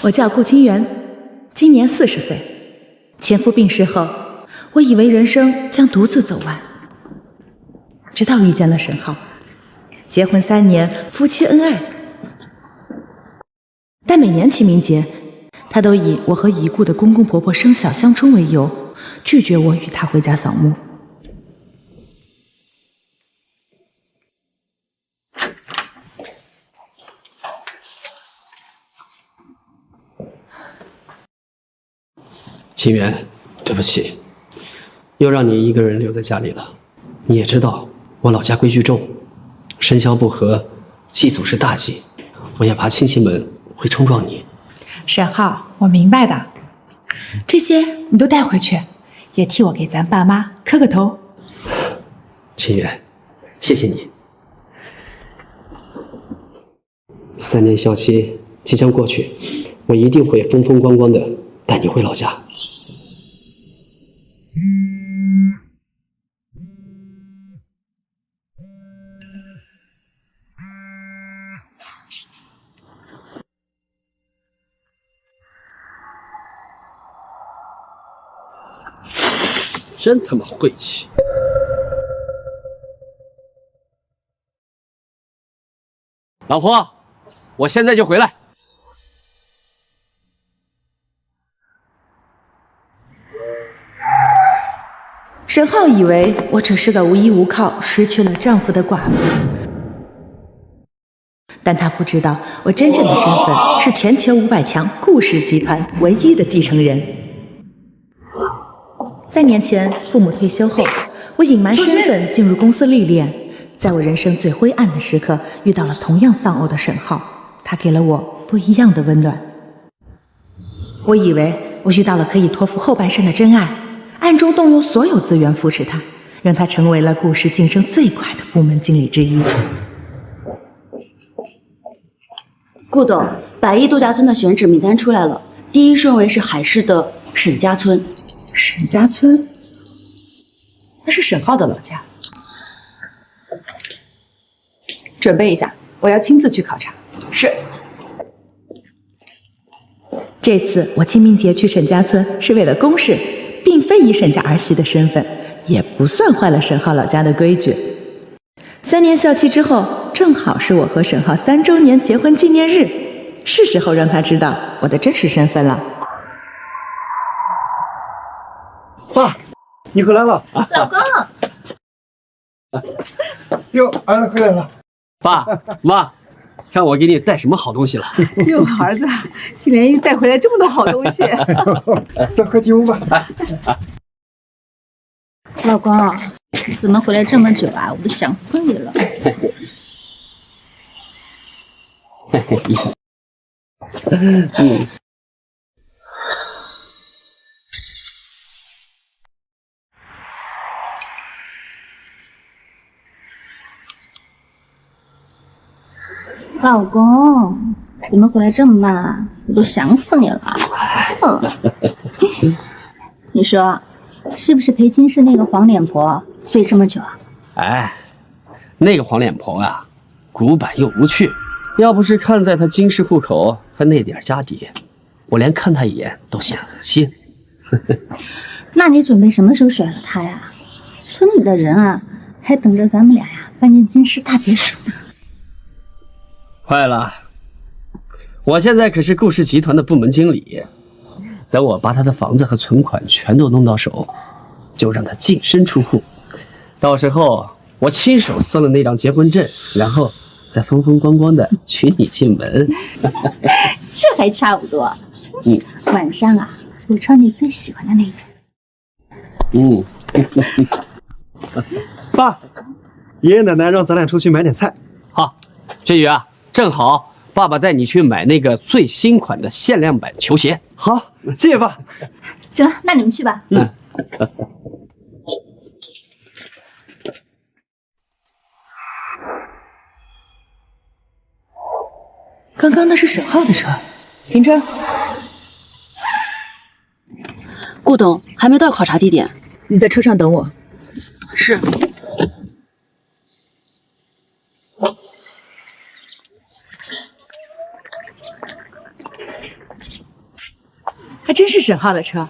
我叫顾金元，今年40岁。前夫病逝后，我以为人生将独自走完，直到遇见了沈浩。结婚3年，夫妻恩爱。但每年清明节，他都以我和已故的公公婆婆生肖相冲为由，拒绝我与他回家扫墓。秦源，对不起，又让你一个人留在家里了。你也知道，我老家规矩重，生肖不合，祭祖是大忌，我也怕亲戚们会冲撞你。沈浩，我明白的，这些你都带回去，也替我给咱爸妈磕个头。秦源，谢谢你。3年校期即将过去，我一定会风风光光的带你回老家。真他妈晦气！老婆，我现在就回来。沈浩以为我只是个无依无靠、失去了丈夫的寡妇，但他不知道我真正的身份是全球500强顾氏集团唯一的继承人。3年前，父母退休后，我隐瞒身份进入公司历练。在我人生最灰暗的时刻，遇到了同样丧偶的沈浩，他给了我不一样的温暖。我以为我遇到了可以托付后半生的真爱，暗中动用所有资源扶持他，让他成为了顾氏晋升最快的部门经理之一。顾董，100亿度假村的选址名单出来了，第1顺位是海市的沈家村。沈家村，那是沈浩的老家。准备一下，我要亲自去考察。是。这次我清明节去沈家村是为了公事，并非以沈家儿媳的身份，也不算坏了沈浩老家的规矩。3年校期之后，正好是我和沈浩3周年结婚纪念日，是时候让他知道我的真实身份了。爸，你回来了。老公，哟，儿子回来了。爸妈，看我给你带什么好东西了。哟，儿子，今年又带回来这么多好东西。走，快进屋吧。老公，怎么回来这么久啊？我都想死你了。老公，怎么回来这么慢啊？我都想死你了。你说，是不是陪金氏那个黄脸婆，所以这么久啊？哎，那个黄脸婆啊，古板又无趣。要不是看在她金氏户口和那点家底，我连看她一眼都嫌恶心。那你准备什么时候甩了她呀？村里的人啊，还等着咱们俩呀搬进金氏大别墅呢。快了，我现在可是顾氏集团的部门经理，等我把他的房子和存款全都弄到手，就让他净身出户。到时候我亲手撕了那张结婚证，然后再风风光光的娶你进门。这还差不多。晚上啊，我穿你最喜欢的那件。爸，爷爷奶奶让咱俩出去买点菜。好，振宇啊，正好爸爸带你去买那个最新款的限量版球鞋。好，谢谢爸。行了，那你们去吧。刚刚那是沈浩的车，停车。顾董还没到考察地点，你在车上等我。是。还真是沈浩的车。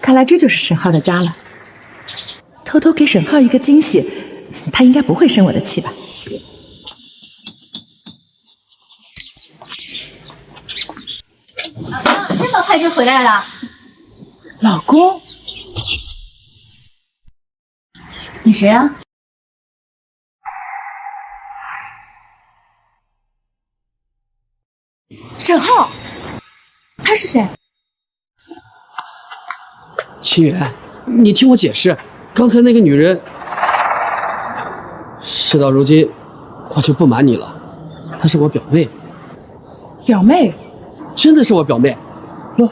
看来这就是沈浩的家了。偷偷给沈浩一个惊喜，他应该不会生我的气吧？这么快就回来了？老公，你谁啊？沈浩，他是谁？清源，你听我解释，刚才那个女人，事到如今，我就不瞒你了，她是我表妹。表妹？真的是我表妹。喏，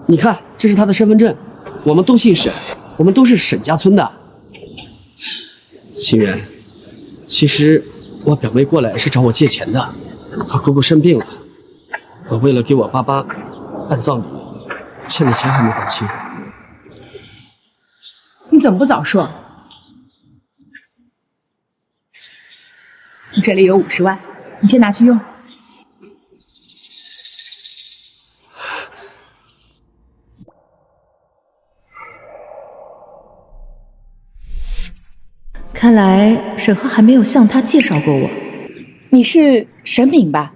你看，这是她的身份证，我们都姓沈，我们都是沈家村的。清源，其实我表妹过来是找我借钱的，我姑姑生病了，我为了给我爸爸办葬礼，欠的钱还没还清。你怎么不早说？你这里有50万，你先拿去用。看来沈浩还没有向他介绍过我。你是沈敏吧？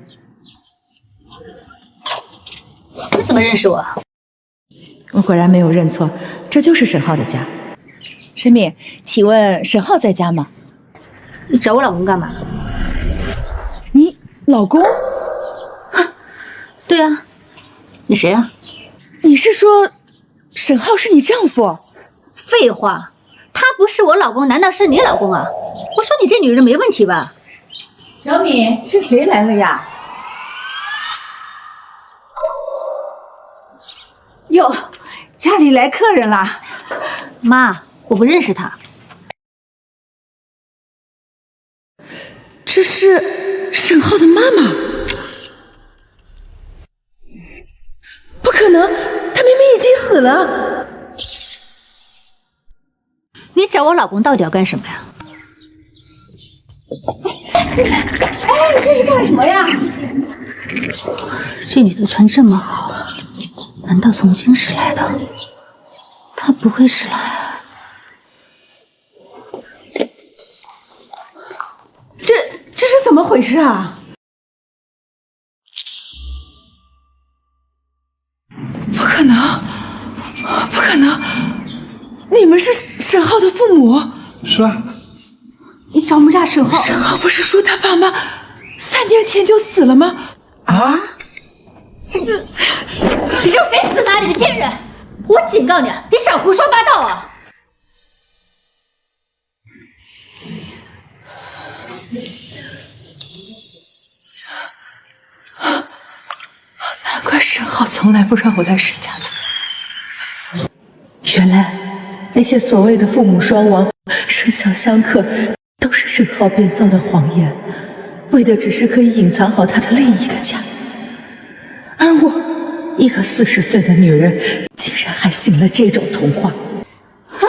你怎么认识我？我果然没有认错，这就是沈浩的家。沈敏，请问沈浩在家吗？你找我老公干嘛？你老公？对啊，你谁啊？你是说沈浩是你丈夫？废话，他不是我老公，难道是你老公啊？我说你这女人没问题吧？小敏，是谁来了呀？哟，家里来客人啦！妈，我不认识他。这是沈浩的妈妈。不可能，他明明已经死了。你找我老公到底要干什么呀？哎，这是干什么呀？这女的穿这么好，难道从京师来的？她不会是来……这是怎么回事啊？不可能，不可能！你们是沈浩的父母？是啊。你招不炸沈浩？沈浩不是说他爸妈3年前就死了吗？啊？有谁死哪里的贱人！我警告你，你少胡说八道啊！难怪沈浩从来不让我来沈家村。原来那些所谓的父母双亡、生肖相克，都是沈浩编造的谎言，为的只是可以隐藏好他的另一个家。而我，一个40岁的女人，竟然还信了这种童话。哼，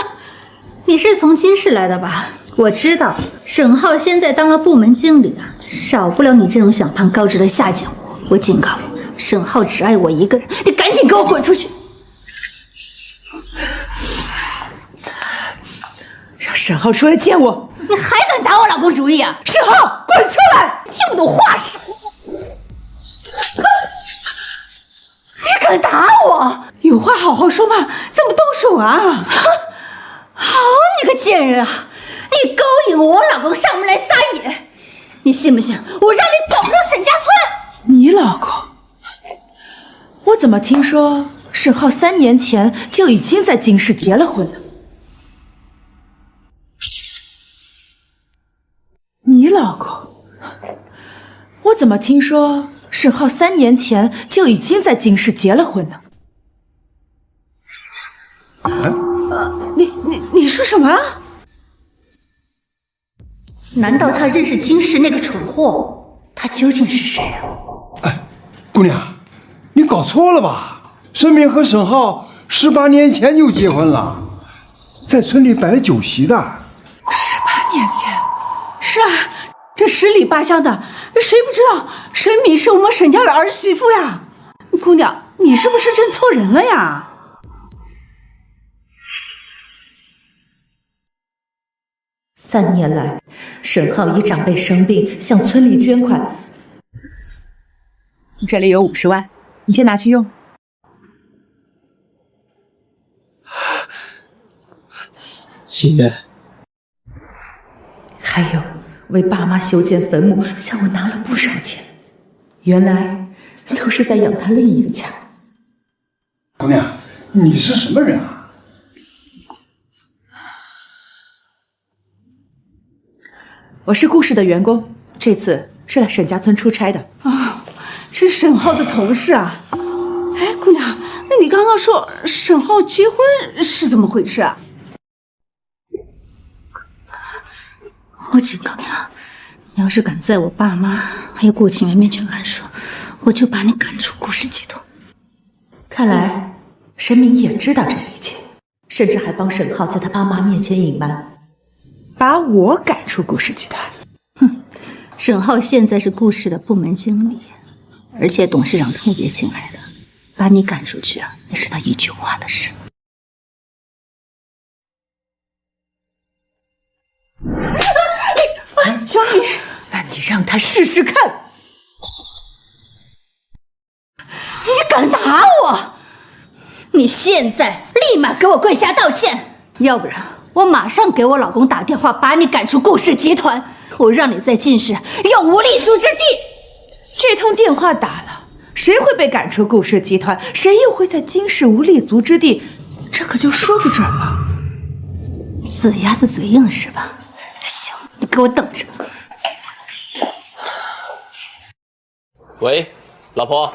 你是从京市来的吧？我知道，沈浩现在当了部门经理啊，少不了你这种想攀高枝的下贱货。我警告你，沈浩只爱我一个人，你赶紧给我滚出去！让沈浩出来见我！你还敢打我老公主意啊？沈浩，滚出来！听不懂话是？你敢打我？有话好好说嘛，怎么动手啊？好你个贱人啊！你勾引我老公上门来撒野，你信不信我让你走不出沈家村？你老公？我怎么听说沈浩3年前就已经在京市结了婚呢？你老公？我怎么听说沈浩3年前就已经在京市结了婚呢？你说什么？难道他认识京市那个蠢货？他究竟是谁啊？哎，姑娘，你搞错了吧？沈敏和沈浩18年前就结婚了，在村里摆了酒席的。18年前？是啊，这十里八乡的，谁不知道沈敏是我们沈家的儿媳妇呀？姑娘，你是不是认错人了呀？3年来，沈浩以长辈生病向村里捐款，这里有50万，你先拿去用。姐，还有为爸妈修建坟墓，向我拿了不少钱，原来都是在养他另一个家。姑娘，你是什么人啊？我是顾氏的员工，这次是来沈家村出差的。是沈浩的同事啊。哎，姑娘，那你刚刚说沈浩结婚是怎么回事啊？我警告你啊，你要是敢在我爸妈还有顾清源面前乱说，我就把你赶出顾氏集团。看来沈敏也知道这一切，甚至还帮沈浩在他爸妈面前隐瞒，把我赶出顾氏集团。哼，沈浩现在是顾氏的部门经理，而且董事长特别信赖的，把你赶出去啊，那是他一句话的事。小米，那你让他试试看。你敢打我？你现在立马给我跪下道歉，要不然我马上给我老公打电话，把你赶出顾氏集团，我让你在晋市有无立足之地。这通电话打了，谁会被赶出顾氏集团？谁又会在京市无立足之地？这可就说不准了。死鸭子嘴硬是吧？行，你给我等着。喂，老婆。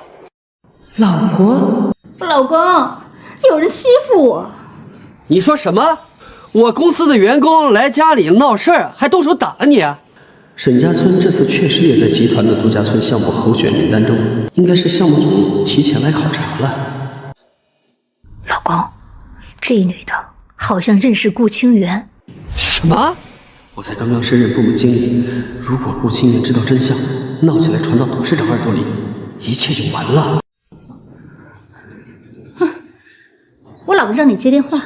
老婆，老公，有人欺负我。你说什么？我公司的员工来家里闹事儿，还动手打了你？沈家村这次确实也在集团的度假村项目候选名单中，应该是项目组提前来考察了。老公，这女的好像认识顾清源。什么？我才刚刚升任部门经理，如果顾清源知道真相，闹起来传到董事长耳朵里，一切就完了。我老婆让你接电话。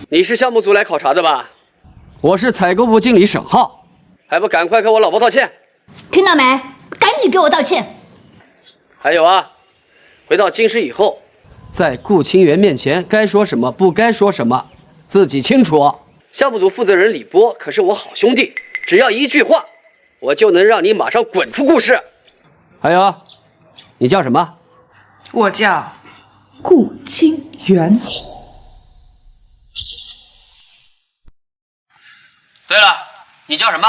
你是项目组来考察的吧？我是采购部经理沈浩，还不赶快给我老婆道歉？听到没？赶紧给我道歉！还有啊，回到京师以后，在顾清源面前该说什么不该说什么，自己清楚。项目组负责人李波可是我好兄弟，只要一句话，我就能让你马上滚出顾氏。还有，你叫什么？我叫顾清源。对了，你叫什么？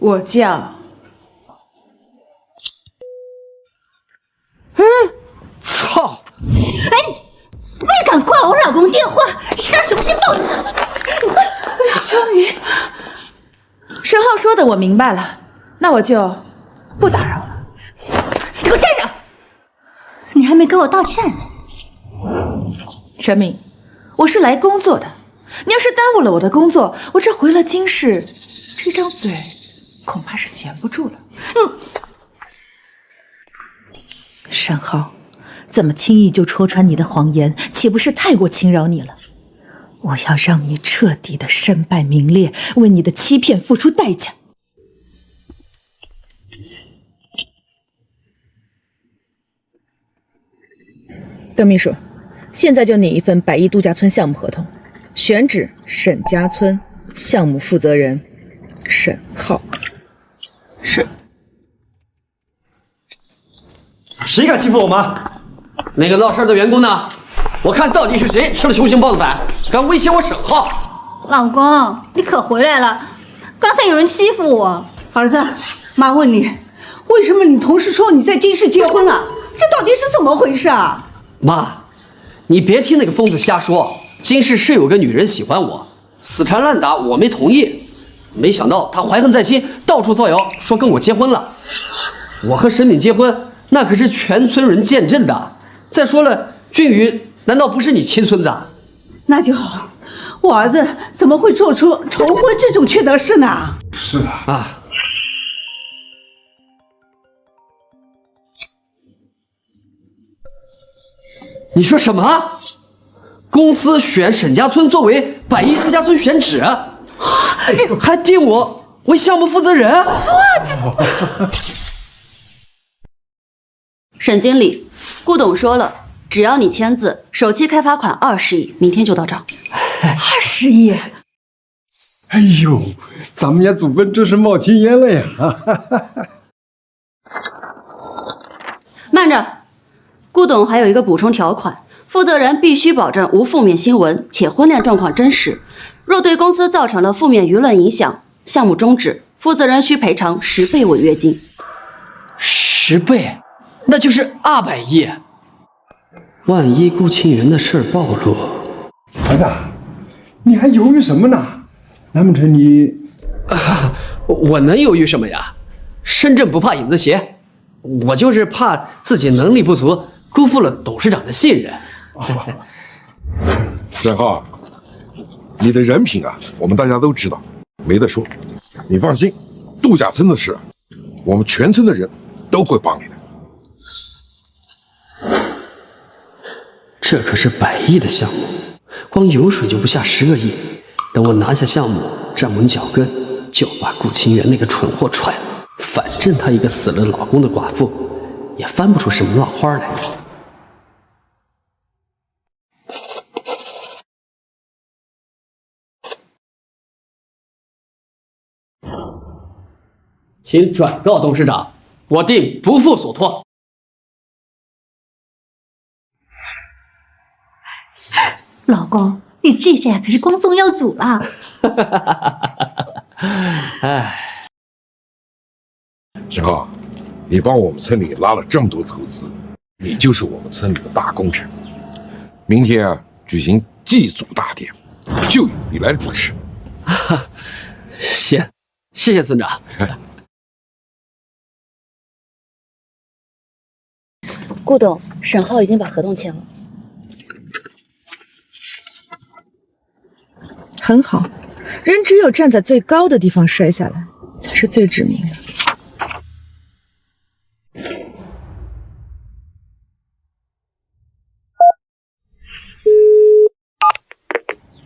我叫……操！哎，你敢挂我老公电话，上什么心动？小米，沈浩说的我明白了，那我就不打扰了。你给我站着！你还没给我道歉呢。沈敏，我是来工作的，你要是耽误了我的工作，我这回了京市，这张嘴恐怕是闲不住了。沈浩，怎么轻易就戳穿你的谎言，岂不是太过轻饶你了？我要让你彻底的身败名裂，为你的欺骗付出代价。邓秘书，现在就拟一份100亿度假村项目合同，选址沈家村，项目负责人沈浩。是。谁敢欺负我妈？那个闹事的员工呢？我看到底是谁吃了雄心豹子胆，敢威胁我沈浩？老公，你可回来了！刚才有人欺负我。儿子，妈问你，为什么你同事说你在京市结婚了？这到底是怎么回事啊？妈，你别听那个疯子瞎说。京市是有个女人喜欢我，死缠烂打，我没同意。没想到她怀恨在心，到处造谣说跟我结婚了。我和沈敏结婚，那可是全村人见证的。再说了，俊宇难道不是你亲孙子？那就好，我儿子怎么会做出仇婚这种缺德事呢？是啊，你说什么？公司选沈家村作为百亿度假村选址，还定我为项目负责人？沈经理，顾董说了，只要你签字，首期开发款20亿，明天就到账。20亿！哎呦，咱们家祖坟这是冒青烟了呀！慢着，顾董还有一个补充条款，负责人必须保证无负面新闻，且婚恋状况真实。若对公司造成了负面舆论影响，项目终止，负责人需赔偿10倍违约金。10倍，那就是200亿。万一顾庆元的事暴露，儿子，你还犹豫什么呢？难不成你……我能犹豫什么呀？身正不怕影子斜，我就是怕自己能力不足，辜负了董事长的信任。沈浩，你的人品啊，我们大家都知道，没得说。你放心，度假村的事，我们全村的人都会帮你的。这可是100亿的项目，光油水就不下10个亿。等我拿下项目，站稳脚跟，就把顾清源那个蠢货踹了。反正她一个死了老公的寡妇，也翻不出什么浪花来。请转告董事长，我定不负所托。老公，你这下可是光宗耀祖了。哎，沈浩，你帮我们村里拉了这么多投资，你就是我们村里的大功臣。明天啊，举行祭祖大典，就由你来主持。行，谢谢村长。顾董，沈浩已经把合同签了。很好，人只有站在最高的地方摔下来，才是最致命的。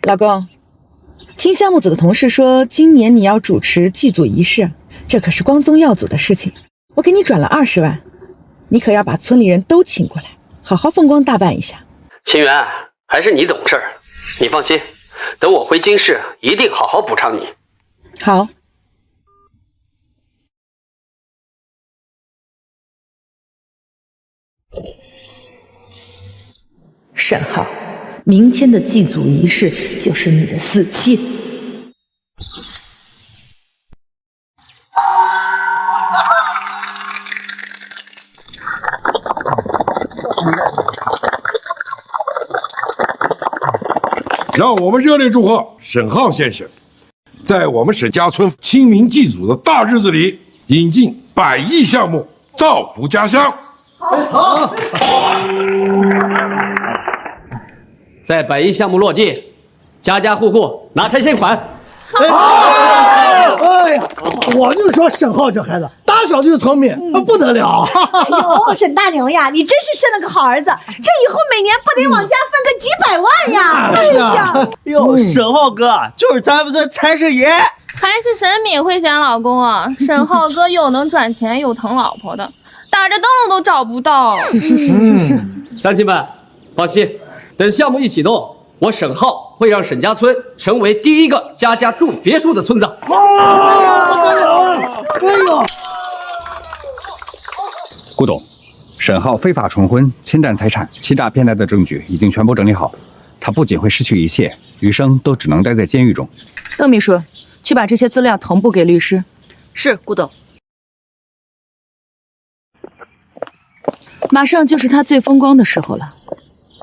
老公，听项目组的同事说，今年你要主持祭祖仪式，这可是光宗耀祖的事情。我给你转了20万，你可要把村里人都请过来，好好风光大办一下。清源，还是你懂事儿，你放心。等我回京市，一定好好补偿你。好。沈浩，明天的祭祖仪式就是你的死期。让我们热烈祝贺沈浩先生，在我们沈家村清明祭祖的大日子里，引进100亿项目，造福家乡。好，在100亿项目落地，家家户户拿拆迁款。哎呀，我就说沈浩这孩子打小就聪明，不得了。哎呦，沈大牛呀，你真是生了个好儿子，这以后每年不得往家分个几百万呀！哎呀，哟，沈浩哥就是咱们村财神爷，还是沈敏会选老公啊！沈浩哥又能赚钱又疼老婆的，打着灯笼都找不到。是。乡亲们，放心，等项目一启动，我沈浩会让沈家村成为第一个家家住别墅的村子。哎呦！顾董，沈浩非法重婚、侵占财产、欺诈骗贷的证据已经全部整理好，他不仅会失去一切，余生都只能待在监狱中。邓秘书，去把这些资料同步给律师。是，顾董。马上就是他最风光的时候了，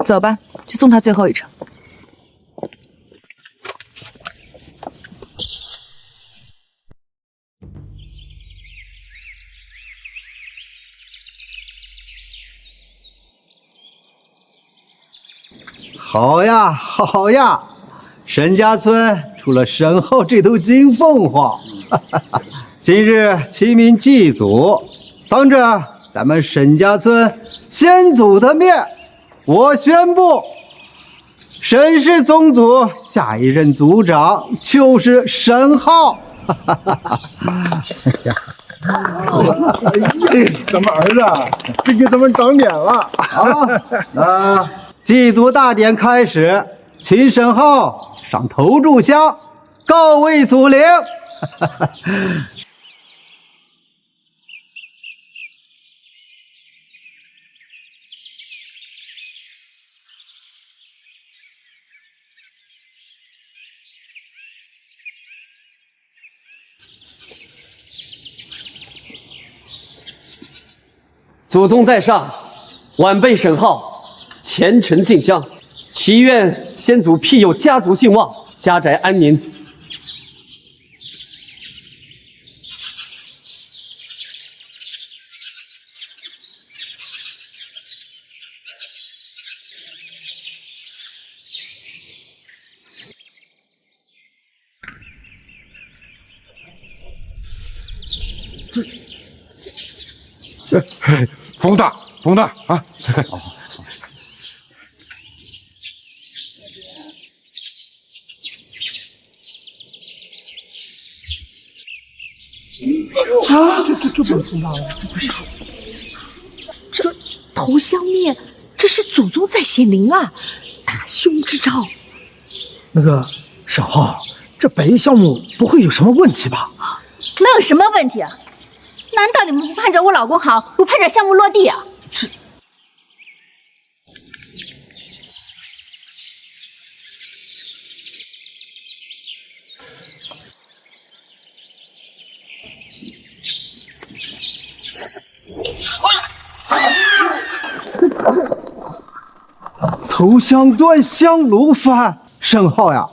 走吧，去送他最后一程。好呀，好呀，沈家村出了沈浩这头金凤凰，今日齐民祭祖，当着咱们沈家村先祖的面，我宣布，沈氏宗族下一任族长就是沈浩。咱们儿子这给咱们长脸了啊！祭祖大典开始，请沈浩上头炷香，告慰祖灵。祖宗在上，晚辈沈浩虔诚进香，祈愿先祖庇佑家族兴旺，家宅安宁。冯大啊！这不是冯大了，这不是。这头香面，这是祖宗在显灵啊，大凶之兆。那个沈浩，这百亿项目不会有什么问题吧？能有什么问题啊？难道你们不盼着我老公好，不盼着项目落地啊？头香断，香炉翻。沈浩呀，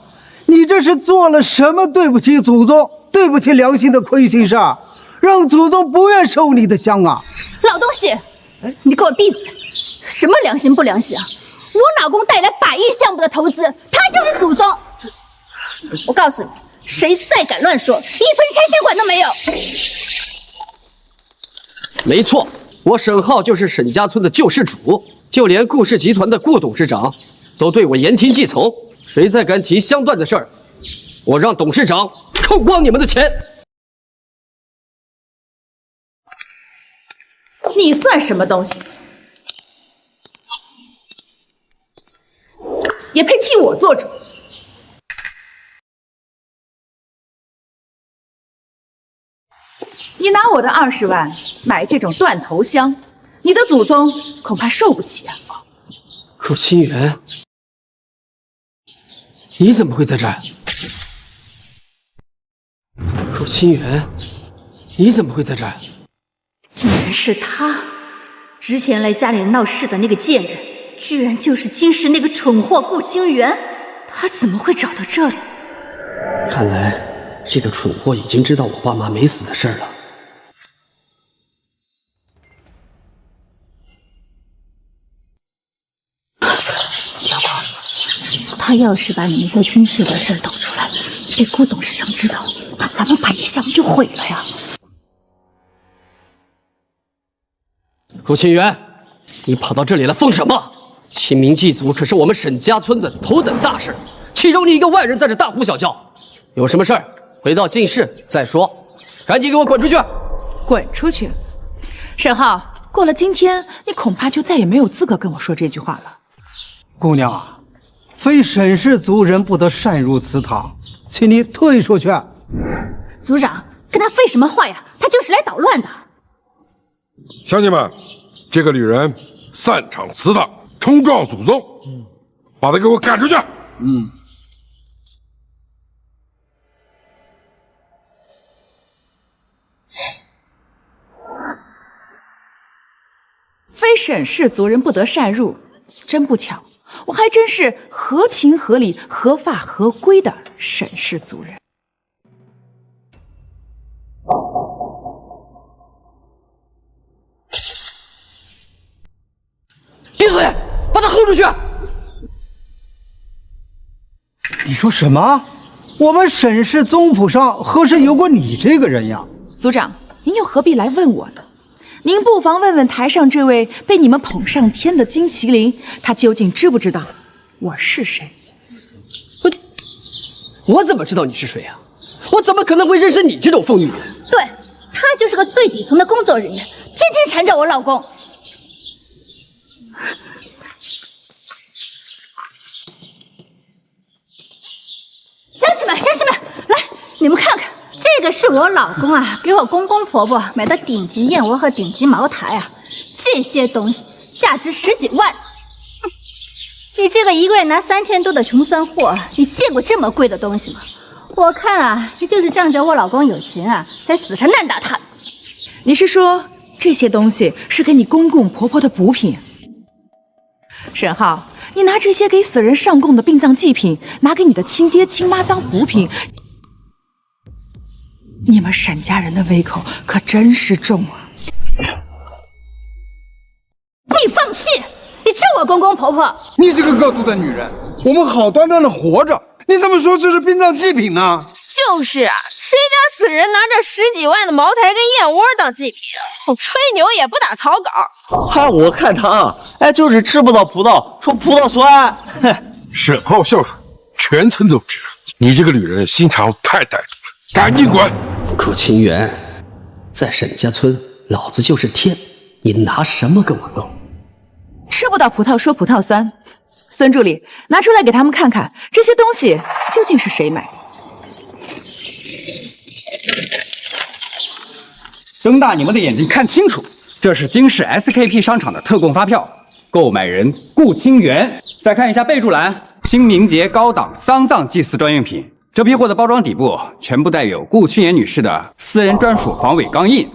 你这是做了什么对不起祖宗、对不起良心的亏心事儿，让祖宗不愿收你的香啊！老东西，你给我闭嘴！什么良心不良心啊？我老公带来百亿项目的投资，他就是祖宗。我告诉你，谁再敢乱说，一分拆迁款都没有。没错，我沈浩就是沈家村的救世主，就连顾氏集团的顾董事长都对我言听计从。谁再敢提香断的事儿，我让董事长扣光你们的钱。你算什么东西？也配替我做主？你拿我的20万买这种断头香，你的祖宗恐怕受不起啊！顾清源，你怎么会在这儿？顾清源，你怎么会在这儿？竟然是他！之前来家里闹事的那个贱人，居然就是金氏那个蠢货顾清源。他怎么会找到这里？看来这个蠢货已经知道我爸妈没死的事儿了。老公，他要是把你们在金氏的事抖出来，被顾董事长知道，那咱们百亿项目就毁了呀！顾清源，你跑到这里来疯什么？清明祭祖可是我们沈家村的头等大事，岂容你一个外人在这大呼小叫？有什么事儿回到进室再说，赶紧给我滚出去！滚出去！沈浩，过了今天，你恐怕就再也没有资格跟我说这句话了。姑娘啊，非沈氏族人不得擅入祠堂，请你退出去。族长，跟他废什么话呀？他就是来捣乱的。乡亲们，这个女人擅闯祠堂，冲撞祖宗，把她给我赶出去！非沈氏族人不得擅入，真不巧，我还真是合情合理、合法合规的沈氏族人。闭嘴，把他轰出去！你说什么？我们沈氏宗谱上何时有过你这个人呀？族长，您又何必来问我呢？您不妨问问台上这位被你们捧上天的金麒麟，他究竟知不知道我是谁？我怎么知道你是谁啊？我怎么可能会认识你这种风雨人？对，他就是个最底层的工作人员，天天缠着我老公。乡亲们，来，你们看看，这个是我老公啊，给我公公婆婆买的顶级燕窝和顶级茅台啊，这些东西价值10几万。你这个一个月拿3000多的穷酸货，你见过这么贵的东西吗？我看啊，你就是仗着我老公有钱啊，才死缠烂打他。你是说这些东西是给你公公婆婆的补品？沈浩，你拿这些给死人上供的殡葬祭品，拿给你的亲爹亲妈当补品，你们沈家人的胃口可真是重啊！你放弃！你治我公公婆婆！你这个恶毒的女人，我们好端端的活着，你怎么说这是殡葬祭品呢？就是啊，谁家死人拿着10几万的茅台跟燕窝当祭品，吹牛也不打草稿。我看他就是吃不到葡萄说葡萄酸。沈浩孝顺，全村都知。你这个女人心肠太歹毒了，赶紧滚！顾清源，在沈家村，老子就是天，你拿什么跟我斗？吃不到葡萄说葡萄酸。孙助理，拿出来给他们看看，这些东西究竟是谁买的？睁大你们的眼睛看清楚，这是京市 SKP 商场的特供发票，购买人顾清源。再看一下备注栏，新明节高档丧葬祭祀专用品。这批货的包装底部全部带有顾清源女士的私人专属防伪钢印。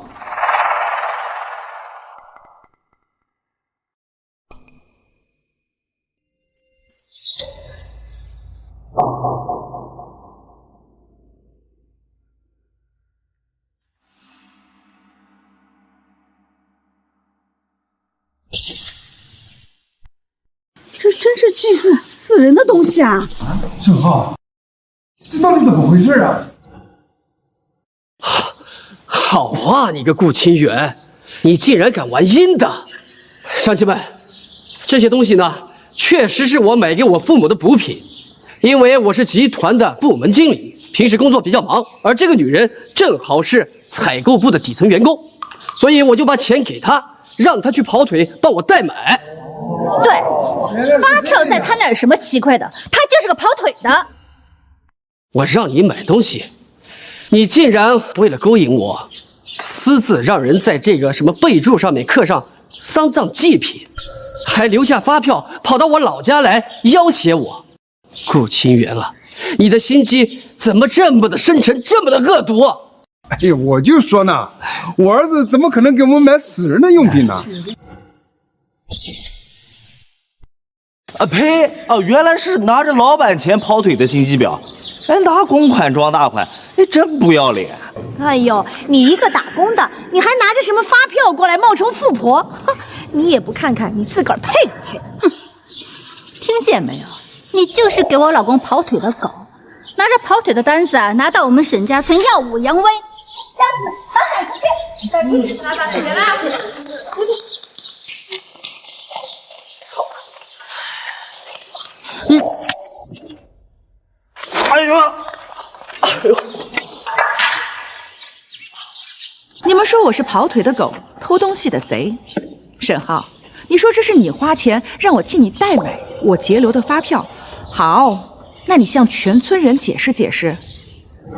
这真是祭祀死人的东西啊！沈浩，这到底怎么回事啊？好啊，你个顾清源，你竟然敢玩阴的！乡亲们，这些东西呢，确实是我买给我父母的补品，因为我是集团的部门经理，平时工作比较忙，而这个女人正好是采购部的底层员工，所以我就把钱给她，让她去跑腿帮我代买。对，发票在他那儿有什么奇怪的？他就是个跑腿的。我让你买东西，你竟然为了勾引我，私自让人在这个什么备注上面刻上丧葬祭品，还留下发票跑到我老家来要挟我。顾清源啊，你的心机怎么这么的深沉，这么的恶毒？哎呀，我就说呢，我儿子怎么可能给我们买死人的用品呢？呸！原来是拿着老板钱跑腿的心机婊，拿公款装大款，真不要脸！哎呦，你一个打工的，你还拿着什么发票过来冒充富婆？你也不看看你自个儿配不配？哼！听见没有？你就是给我老公跑腿的狗，拿着跑腿的单子拿到我们沈家村耀武扬威。乡亲们，赶快出去！赶出去！拿把水拉回来！出去！哎呦！你们说我是跑腿的狗，偷东西的贼。沈浩，你说这是你花钱让我替你代买我截留的发票，好，那你向全村人解释解释，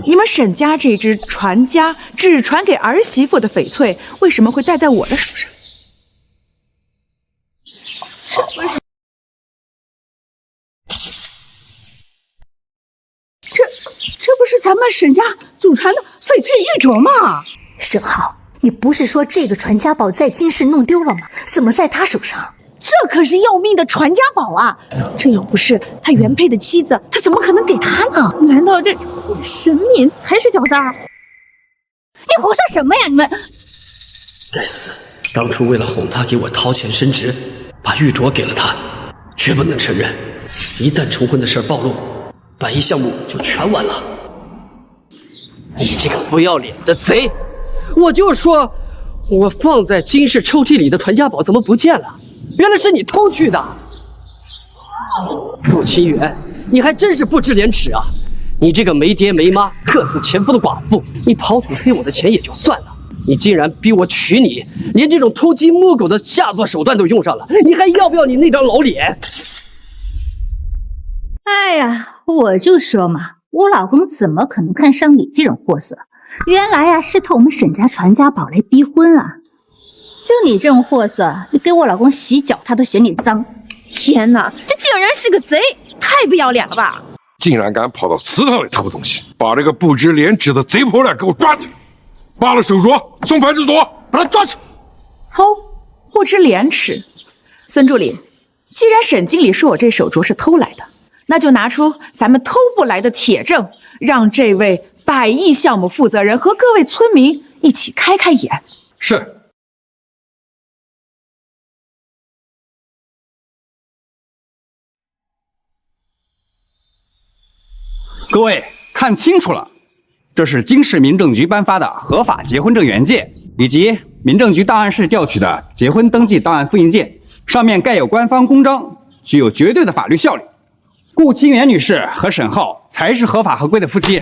你们沈家这只传家只传给儿媳妇的翡翠，为什么会戴在我的手上？这不是咱们沈家祖传的翡翠玉镯吗？沈浩，你不是说这个传家宝在京市弄丢了吗？怎么在他手上？这可是要命的传家宝啊！这要不是他原配的妻子，他怎么可能给他呢？难道这神明才是小三儿？你胡说什么呀？你们！该死！当初为了哄他给我掏钱升职，把玉镯给了他，绝不能承认。一旦重婚的事暴露，百亿项目就全完了。你这个不要脸的贼！我就说，我放在金氏抽屉里的传家宝怎么不见了？原来是你偷去的！陆清源，你还真是不知廉耻啊！你这个没爹没妈、客死前夫的寡妇，你跑腿黑我的钱也就算了，你竟然逼我娶你，连这种偷鸡摸狗的下作手段都用上了，你还要不要你那张老脸？哎呀，我就说嘛，我老公怎么可能看上你这种货色？原来呀，是偷我们沈家传家宝来逼婚啊！就你这种货色，你给我老公洗脚，他都嫌你脏。天哪，这竟然是个贼，太不要脸了吧！竟然敢跑到祠堂里偷东西，把这个不知廉耻的贼婆娘给我抓起来，扒了手镯，送派出所，把他抓起来。好，不知廉耻。孙助理，既然沈经理说我这手镯是偷来的，那就拿出咱们偷不来的铁证，让这位百亿项目负责人和各位村民一起开开眼。是。各位看清楚了，这是京市民政局颁发的合法结婚证原件，以及民政局档案室调取的结婚登记档案复印件，上面盖有官方公章，具有绝对的法律效力。顾清源女士和沈浩才是合法合规的夫妻。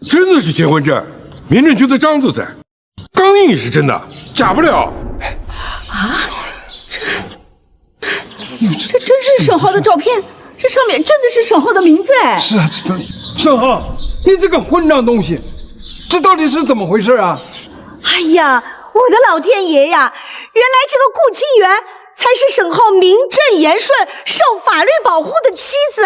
真的是结婚证，民政局的章都在，钢印是真的，假不了。这真是沈浩的照片，这上面真的是沈浩的名字哎！是啊，沈浩，你这个混账东西，这到底是怎么回事啊？哎呀，我的老天爷呀！原来这个顾清源才是沈浩名正言顺、受法律保护的妻子。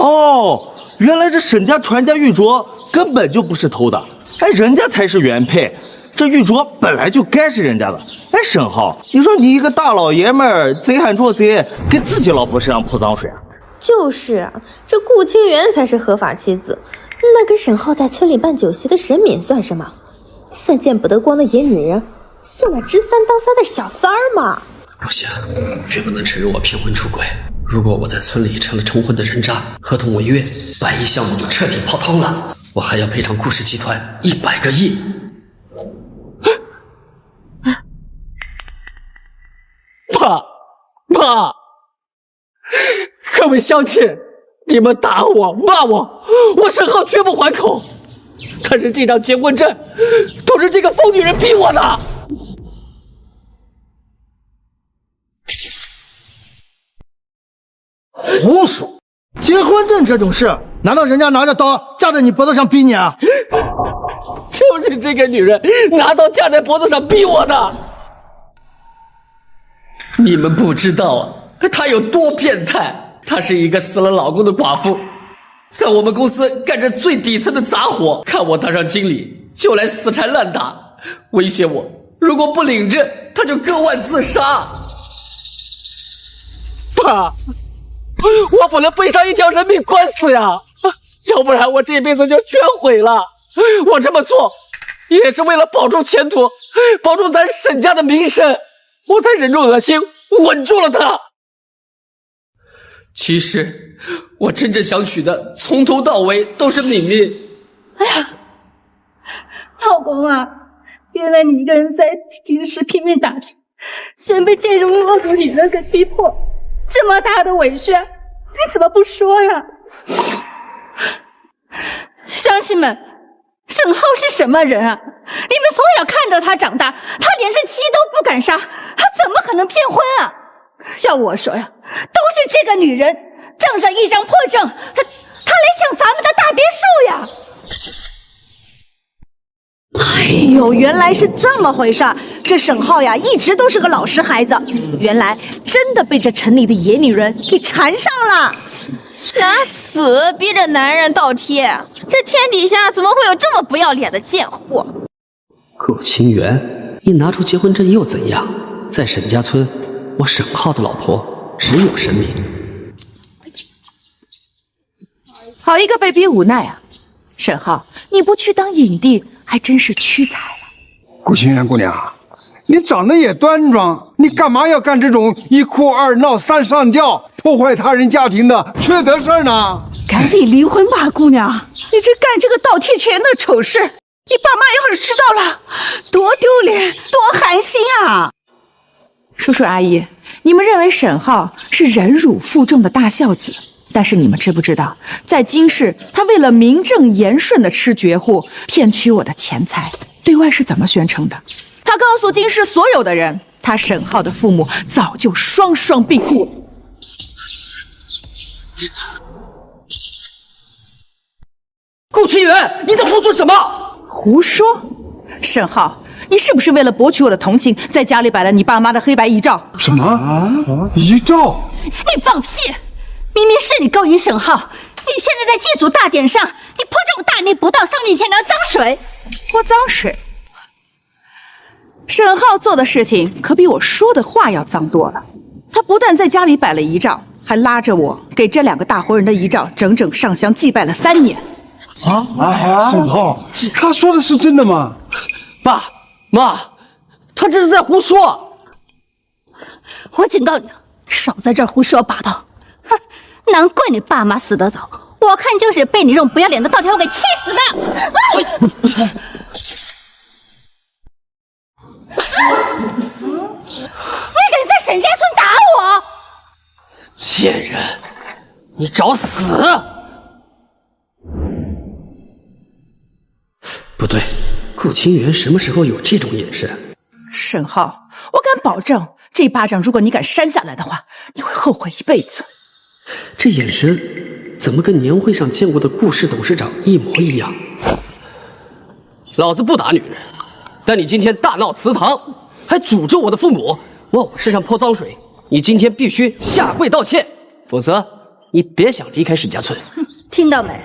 哦，原来这沈家传家玉镯根本就不是偷的，哎，人家才是原配，这玉镯本来就该是人家的。哎，沈浩，你说你一个大老爷们儿，贼喊捉贼，给自己老婆身上泼脏水啊？就是啊，这顾清源才是合法妻子，那跟沈浩在村里办酒席的沈敏算什么？算见不得光的野女人，算那知三当三的小三儿吗？不行，绝不能承认我骗婚出轨。如果我在村里成了重婚的人渣，合同违约，百亿项目就彻底泡汤了，我还要赔偿顾氏集团100个亿。爸，各位乡亲，你们打我骂我，我沈浩绝不还口。但是这张结婚证都是这个疯女人逼我的。胡说！结婚证这种事，难道人家拿着刀架在你脖子上逼你啊？就是这个女人拿刀架在脖子上逼我的。你们不知道啊，她有多变态！她是一个死了老公的寡妇，在我们公司干着最底层的杂活，看我当上经理就来死缠烂打，威胁我如果不领证，她就割腕自杀。爸，我不能背上一条人命官司呀，要不然我这辈子就全毁了。我这么做也是为了保住前途，保住咱沈家的名声，我才忍住恶心，稳住了他。其实我真正想娶的，从头到尾都是敏敏。哎呀，老公啊，原来你一个人在京市拼命打拼，竟然被这种恶毒女人给逼迫，这么大的委屈，你怎么不说呀？乡亲们，沈浩是什么人啊？你们从小看着他长大，他连是妻都不敢杀，他怎么可能骗婚啊？要我说呀，都是这个女人仗着一张破证，她来抢咱们的大别墅呀！哎呦，原来是这么回事儿！这沈浩呀，一直都是个老实孩子，原来真的被这城里的野女人给缠上了。拿死逼着男人倒贴，这天底下怎么会有这么不要脸的贱货？顾清源，你拿出结婚证又怎样？在沈家村，我沈浩的老婆只有沈敏。好一个被逼无奈啊！沈浩，你不去当影帝，还真是屈才了。顾清源姑娘，你长得也端庄，你干嘛要干这种一哭二闹三上吊、破坏他人家庭的缺德事儿呢？赶紧离婚吧，姑娘！你这干这个倒贴钱的丑事，你爸妈要是知道了，多丢脸，多寒心啊！叔叔阿姨，你们认为沈浩是忍辱负重的大孝子，但是你们知不知道，在京市，他为了名正言顺的吃绝户，骗取我的钱财，对外是怎么宣称的？他告诉京市所有的人，他沈浩的父母早就双双病故。顾清源，你在胡说什么？胡说！沈浩，你是不是为了博取我的同情，在家里摆了你爸妈的黑白遗照？什么遗照？你放屁！明明是你勾引沈浩，你现在在祭祖大典上，你泼这种大逆不道、丧尽天良的脏水！泼脏水？沈浩做的事情可比我说的话要脏多了。他不但在家里摆了遗照，还拉着我给这2个大活人的遗照整整上香祭拜了3年。沈浩，他说的是真的吗？爸妈，他这是在胡说！我警告你，少在这儿胡说八道！哼，难怪你爸妈死得早，我看就是被你这种不要脸的倒贴货给气死的！你敢在沈家村打我！贱人，你找死！不对，顾清源什么时候有这种眼神？沈浩，我敢保证，这巴掌如果你敢扇下来的话，你会后悔一辈子。这眼神怎么跟年会上见过的顾氏董事长一模一样？老子不打女人，但你今天大闹祠堂，还诅咒我的父母，往我身上泼脏水，你今天必须下跪道歉，否则你别想离开沈家村。听到没？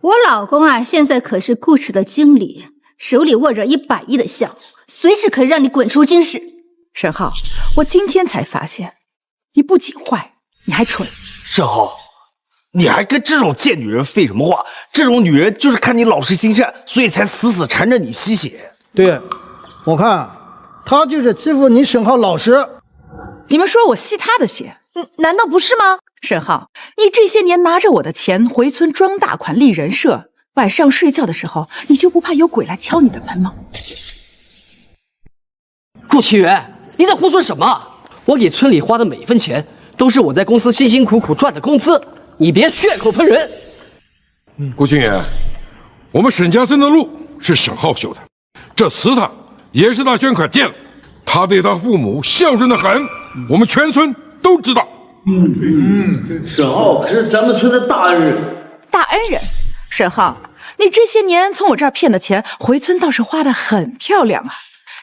我老公啊，现在可是顾氏的经理，手里握着100亿的项目，随时可以让你滚出京市。沈浩，我今天才发现，你不仅坏，你还蠢。沈浩，你还跟这种贱女人废什么话？这种女人就是看你老实心善，所以才死死缠着你吸血。对，我看她就是欺负你沈浩老实。你们说我吸她的血，难道不是吗？沈浩，你这些年拿着我的钱回村装大款立人设，晚上睡觉的时候，你就不怕有鬼来敲你的门吗？顾清源，你在胡说什么？我给村里花的每一分钱，都是我在公司辛辛苦苦赚的工资，你别血口喷人。顾清源，我们沈家村的路是沈浩修的，这祠堂也是他捐款建了，他对他父母孝顺的很，我们全村都知道。沈浩可是咱们村的大恩人。大恩人，沈浩，你这些年从我这儿骗的钱，回村倒是花得很漂亮啊。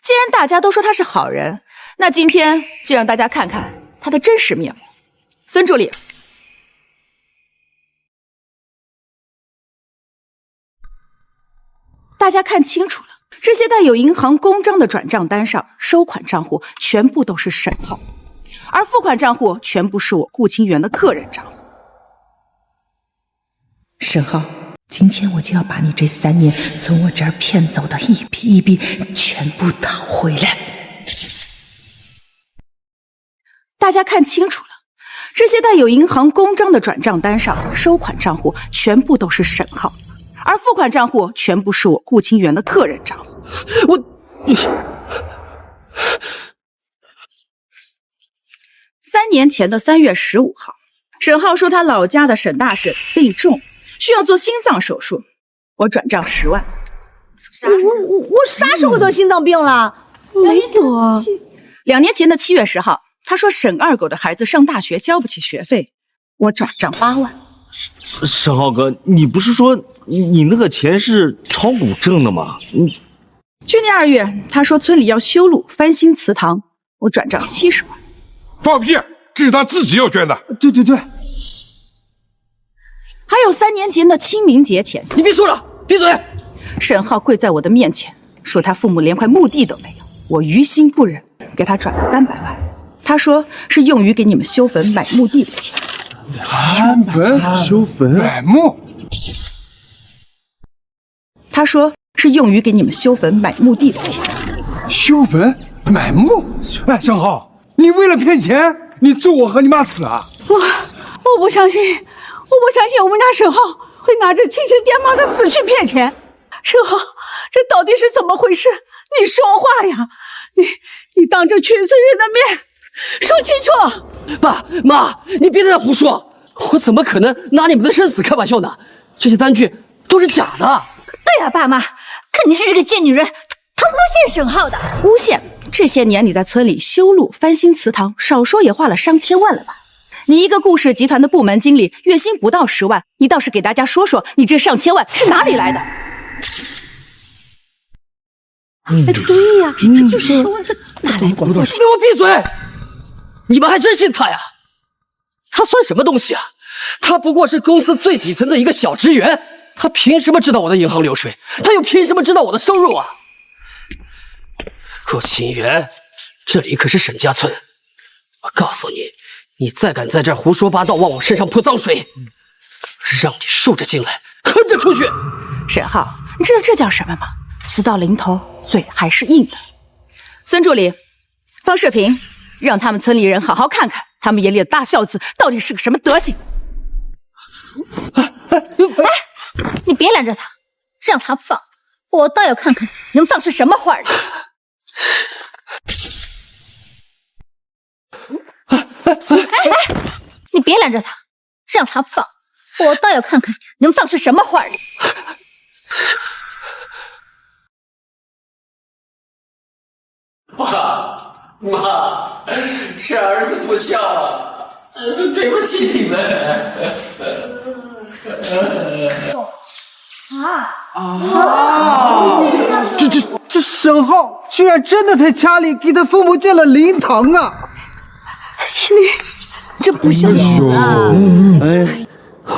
既然大家都说他是好人，那今天就让大家看看他的真实面目。孙助理，大家看清楚了，这些带有银行公章的转账单上，收款账户全部都是沈浩，而付款账户全部是我顾清源的个人账户。沈浩，今天我就要把你这3年从我这儿骗走的一笔一笔全部讨回来。大家看清楚了，这些带有银行公章的转账单上，收款账户全部都是沈浩，而付款账户全部是我顾清源的个人账户。3年前的3月15号，沈浩说他老家的沈大婶病重，需要做心脏手术，我转账10万。我啥时候得心脏病了？没得。2年前的7月10号，他说沈二狗的孩子上大学交不起学费，我转账8万。沈浩哥，你不是说你那个钱是炒股挣的吗？去年2月，他说村里要修路翻新祠堂，我转账70万。放屁！这是他自己要捐的。对对对。还有3年前的清明节前夕，你别说了，闭嘴！沈浩跪在我的面前，说他父母连块墓地都没有，我于心不忍，给他转了300万。他说是用于给你们修坟买墓地的钱。翻坟、修坟、买墓，他说是用于给你们修坟买墓地的钱。修坟买墓？哎，沈浩，你为了骗钱，你咒我和你妈死啊？我不相信，我不相信我们家沈浩会拿着亲生爹妈的死去骗钱。沈浩，这到底是怎么回事？你说话呀！你当着全村人的面说清楚！爸妈，你别在这胡说！我怎么可能拿你们的生死开玩笑呢？这些单据都是假的。对啊，爸妈，肯定是这个贱女人，她诬陷沈浩的。诬陷？这些年你在村里修路、翻新祠堂，少说也花了上千万了吧？你一个顾氏集团的部门经理，月薪不到10万，你倒是给大家说说，你这上千万是哪里来的？对呀，这就是说这哪来的？你给我闭嘴！你们还真信他呀？他算什么东西啊？他不过是公司最底层的一个小职员，他凭什么知道我的银行流水？他又凭什么知道我的收入啊？顾清源，这里可是沈家村，我告诉你，你再敢在这儿胡说八道，往我身上泼脏水，让你竖着进来，横着出去！沈浩，你知道这叫什么吗？死到临头，嘴还是硬的。孙助理，放视频，让他们村里人好好看看，他们眼里的大孝子到底是个什么德行。哎，你别拦着他，让他放，我倒要看看能放出什么花来。你别拦着他，让他放，我倒要看看能放出什么花来。妈，是儿子不孝啊，对不起你们。这沈浩居然真的在家里给他父母建了灵堂啊！这不像你啊！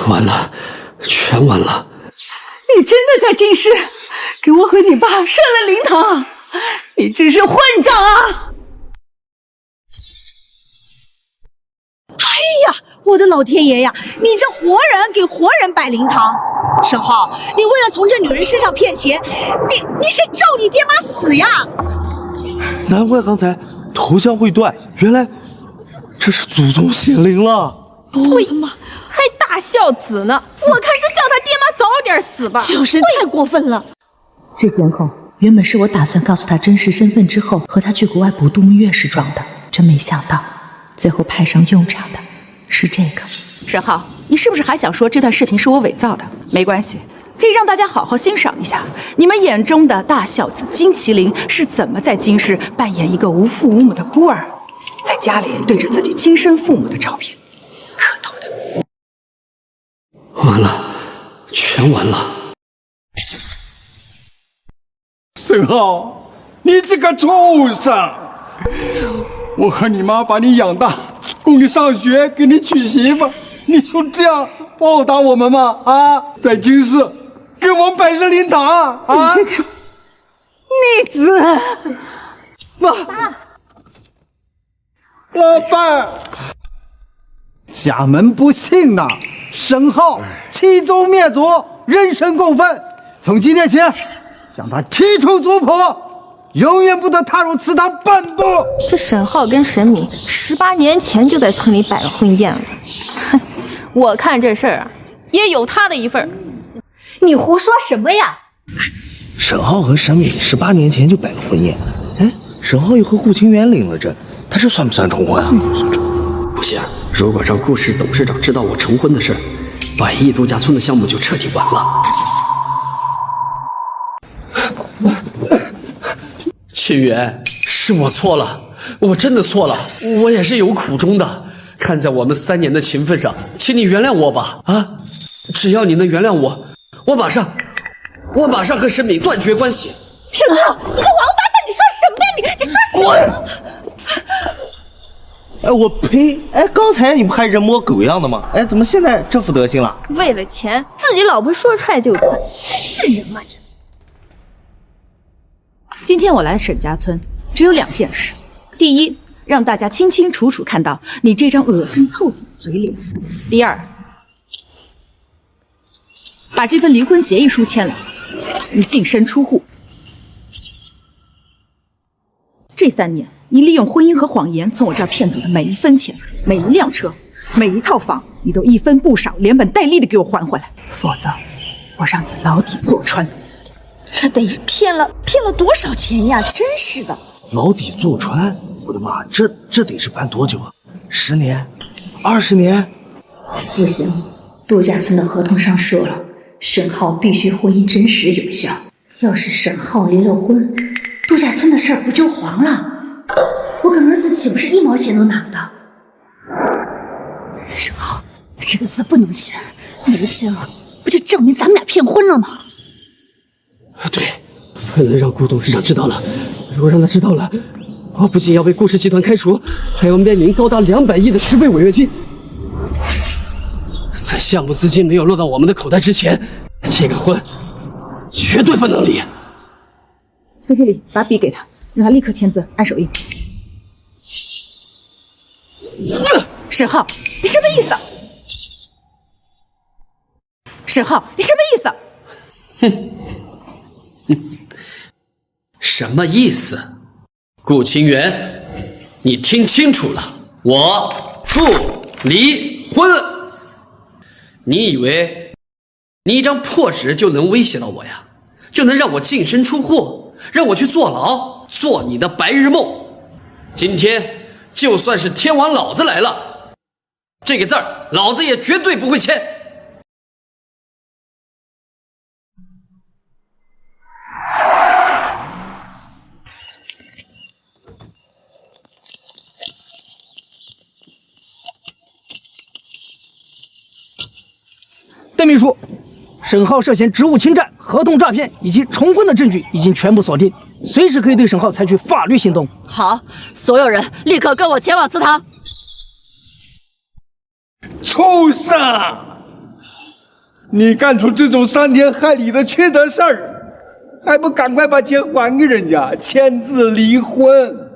完了，全完了！你真的在京师给我和你爸设了灵堂？你真是混账啊！哎呀，我的老天爷呀！你这活人给活人摆灵堂，沈浩，你为了从这女人身上骗钱，你是咒你爹妈死呀！难怪刚才头像会断，原来这是祖宗显灵了。对嘛，还大孝子呢！我看是叫他爹妈早点死吧。就是太过分了。这监控原本是我打算告诉他真实身份之后，和他去国外补度蜜月时装的，真没想到最后派上用场的是这个。沈浩，你是不是还想说这段视频是我伪造的？没关系，可以让大家好好欣赏一下你们眼中的大孝子金麒麟是怎么在京师扮演一个无父无母的孤儿，在家里对着自己亲生父母的照片磕头的。完了，全完了！沈浩，你这个畜生！我和你妈把你养大，供你上学，给你娶媳妇，你就这样报答我们吗？啊，在京师给我们摆设灵堂啊！你这个逆子！爸，老伴，家门不幸呐！沈浩弃宗灭祖，人神共愤。从今天起，将他踢出族谱，永远不得踏入祠堂半步。这沈浩跟沈敏18年前就在村里摆了婚宴了，哼，我看这事儿啊，也有他的一份。你胡说什么呀？沈浩和沈敏18年前就摆了婚宴，哎，沈浩又和顾清源领了证，他这算不算重婚啊？不行，如果让顾氏董事长知道我成婚的事，100亿度假村的项目就彻底完了。清源，是我错了，我真的错了，我也是有苦衷的。看在我们3年的情分上，请你原谅我吧。啊，只要你能原谅我，我马上和沈敏断绝关系。沈浩，你个王八蛋，你说什么呀？你说什么？哎，我呸！哎，刚才你不还人模狗样的吗？哎，怎么现在这副德行了？为了钱，自己老婆说出来就窜，是人吗？这今天我来沈家村，只有2件事：第一，让大家清清楚楚看到你这张恶心透顶的嘴脸；第二，把这份离婚协议书签了，你净身出户。这3年，你利用婚姻和谎言从我这儿骗走的每一分钱、每一辆车、每一套房，你都一分不少，连本带利的给我还回来，否则我让你牢底坐穿。这得骗了多少钱呀？真是的，牢底坐穿，我的妈，这得是办多久啊？10年？20年？不行，度假村的合同上说了，沈浩必须婚姻真实有效。要是沈浩离了婚，度假村的事儿不就黄了？我跟儿子岂不是1毛钱都拿不到？沈浩，这个字不能签，没签了，不就证明咱们俩骗婚了吗？对，不能让顾董事长知道了。如果让他知道了，我不仅要被顾氏集团开除，还要面临高达200亿的10倍违约金。在项目资金没有落到我们的口袋之前，这个婚绝对不能离。在这里，把笔给他，让他立刻签字，按手印。沈浩，你什么意思？沈浩，你什么意思？什么意思？顾清源，你听清楚了，我不离婚。你以为你一张破纸就能威胁到我呀？就能让我净身出户，让我去坐牢，做你的白日梦？今天就算是天王老子来了，这个字儿老子也绝对不会签。邓秘书，沈浩涉嫌职务侵占、合同诈骗以及重婚的证据已经全部锁定，随时可以对沈浩采取法律行动。好，所有人立刻跟我前往祠堂。畜生！你干出这种伤天害理的缺德事儿，还不赶快把钱还给人家，签字离婚？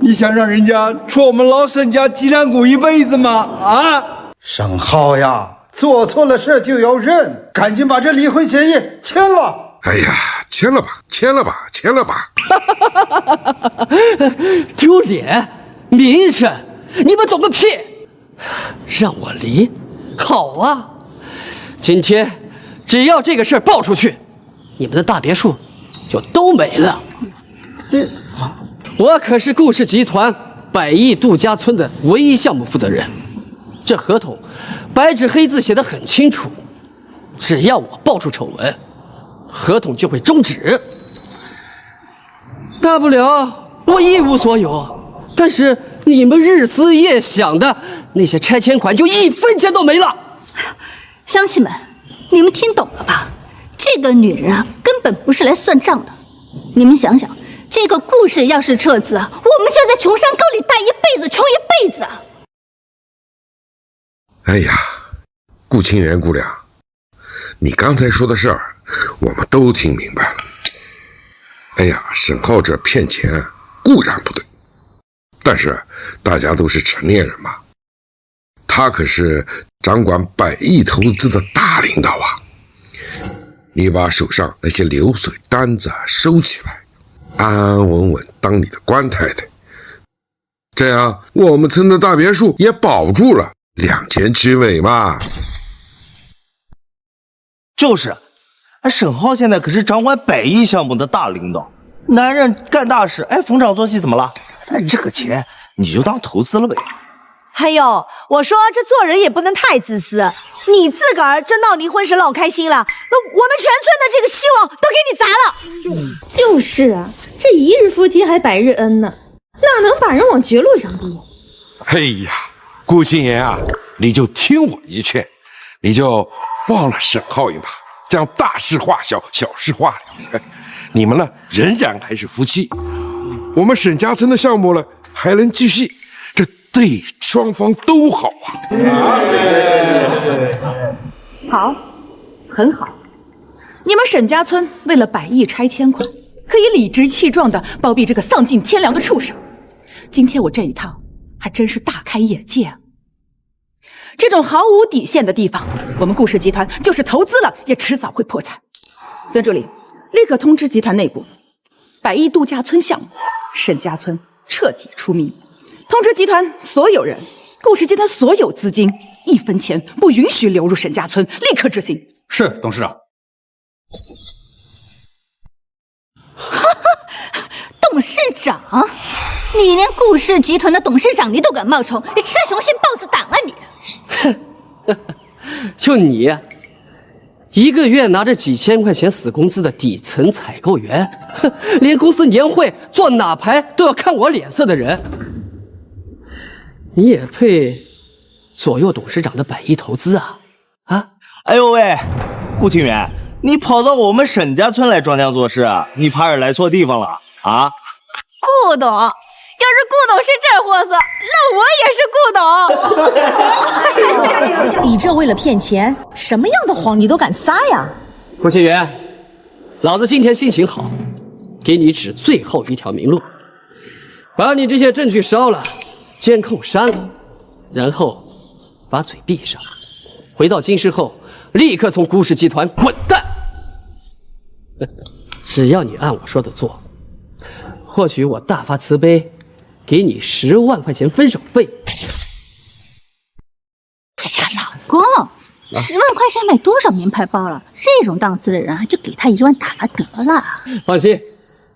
你想让人家戳我们老沈家脊梁骨一辈子吗？啊！沈浩呀，做错了事就要认，赶紧把这离婚协议签了。哎呀，签了吧，签了吧，签了吧！丢脸，名声，你们懂个屁！让我离？好啊！今天只要这个事儿爆出去，你们的大别墅就都没了。我可是顾氏集团100亿度假村的唯一项目负责人，这合同白纸黑字写得很清楚，只要我爆出丑闻，合同就会终止。大不了我一无所有，但是你们日思夜想的那些拆迁款就1分钱都没了。乡亲们，你们听懂了吧？这个女人啊，根本不是来算账的。你们想想，这个顾氏要是撤资，我们就要在穷山沟里待一辈子，穷一辈子。哎呀，顾清源姑娘，你刚才说的事儿，我们都听明白了。哎呀，沈浩这骗钱固然不对，但是大家都是成年人嘛，他可是掌管100亿投资的大领导啊！你把手上那些流水单子收起来，安安稳稳当你的官太太，这样我们村的大别墅也保住了，两全其美嘛。就是，沈浩现在可是掌管100亿项目的大领导，男人干大事，逢场作戏怎么了？但这个钱你就当投资了呗。还有，我说这做人也不能太自私。你自个儿这闹离婚时老开心了，那我们全村的这个希望都给你砸了。就是啊，这一日夫妻还百日恩呢，哪能把人往绝路上逼？哎呀，顾心妍啊，你就听我一劝，你就放了沈浩一马，将大事化小，小事化了。你们呢，仍然还是夫妻，我们沈家村的项目呢还能继续，这对双方都好啊。好，很好。你们沈家村为了100亿拆迁款，可以理直气壮地包庇这个丧尽天良的畜生。今天我这一趟还真是大开眼界啊！这种毫无底线的地方，我们顾氏集团就是投资了，也迟早会破产。孙助理，立刻通知集团内部，100亿度假村项目，沈家村彻底出名。通知集团所有人，顾氏集团所有资金1分钱不允许流入沈家村，立刻执行。是，董事长。董事长，你连顾氏集团的董事长你都敢冒充，你吃雄心豹子胆啊你！就你，一个月拿着几千块钱死工资的底层采购员，连公司年会做哪排都要看我脸色的人，你也配左右董事长的100亿投资啊？啊！哎呦喂，顾清源，你跑到我们沈家村来装腔作势，你怕是来错地方了啊？顾董，要是顾董是这货色，那我也是顾董。你这为了骗钱，什么样的谎你都敢撒呀？顾清源，老子今天心情好，给你指最后一条明路，把你这些证据烧了，监控删了，然后把嘴闭上，回到京师后立刻从顾氏集团滚蛋。只要你按我说的做，或许我大发慈悲，给你10万块钱分手费。哎呀，老公，10万块钱买多少名牌包了？这种档次的人啊，就给他1万打发得了。放心，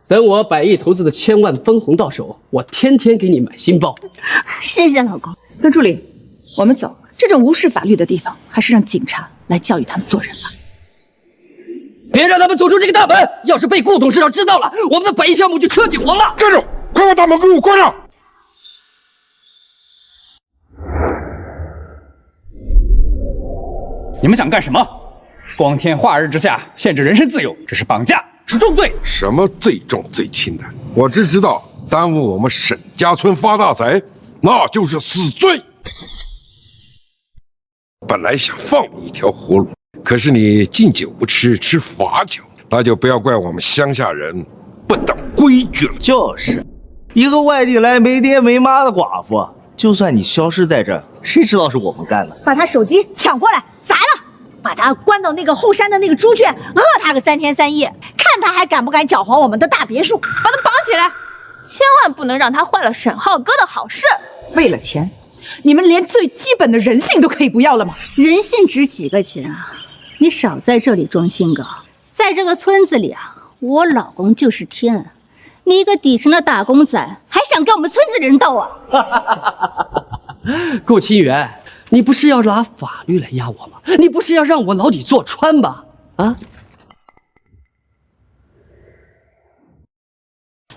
等我100亿投资的1000万分红到手，我天天给你买新包。谢谢老公。孙助理，我们走。这种无视法律的地方，还是让警察来教育他们做人吧。别让他们走出这个大门！要是被顾董事长知道了，我们的100亿项目就彻底黄了。站住！快把大门给我关上！你们想干什么？光天化日之下限制人身自由，这是绑架，是重罪。什么最重最轻的？我只知道耽误我们沈家村发大财，那就是死罪。本来想放你一条活路，可是你敬酒不吃，吃罚酒，那就不要怪我们乡下人不懂规矩了。就是一个外地来没爹没妈的寡妇，就算你消失在这，谁知道是我们干的？把他手机抢过来砸了，把他关到那个后山的那个猪圈，饿他个3天3夜，看他还敢不敢搅黄我们的大别墅。把他绑起来，千万不能让他坏了沈浩哥的好事。为了钱，你们连最基本的人性都可以不要了吗？人性值几个钱啊？你少在这里装清高，在这个村子里啊，我老公就是天。你一个底层的打工仔，还想跟我们村子人斗啊？顾清源，你不是要拿法律来压我吗？你不是要让我牢底坐穿吧？啊！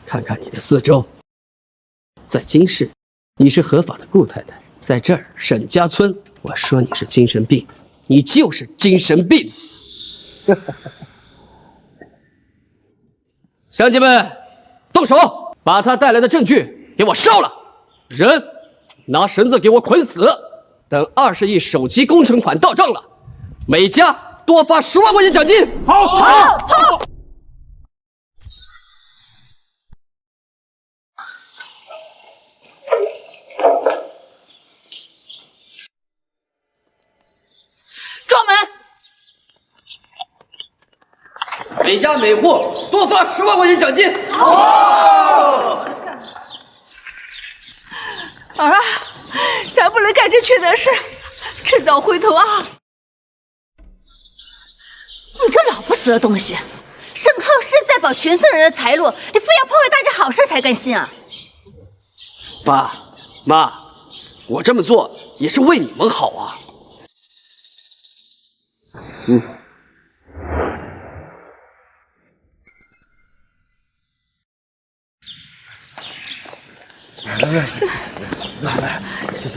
看看你的四周，在京市，你是合法的顾太太；在这儿，沈家村，我说你是精神病，你就是精神病。乡亲们，动手，把他带来的证据给我烧了，人拿绳子给我捆死。等20亿手机工程款到账了，每家多发10万块钱奖金。好。撞门！每家每户多发10万块钱奖金。好！儿啊，咱不能干这缺德事，迟早回头啊！你个老不死的东西！沈浩是在保全村人的财路，你非要破坏大家好事才甘心啊！爸妈，我这么做也是为你们好啊。来，这。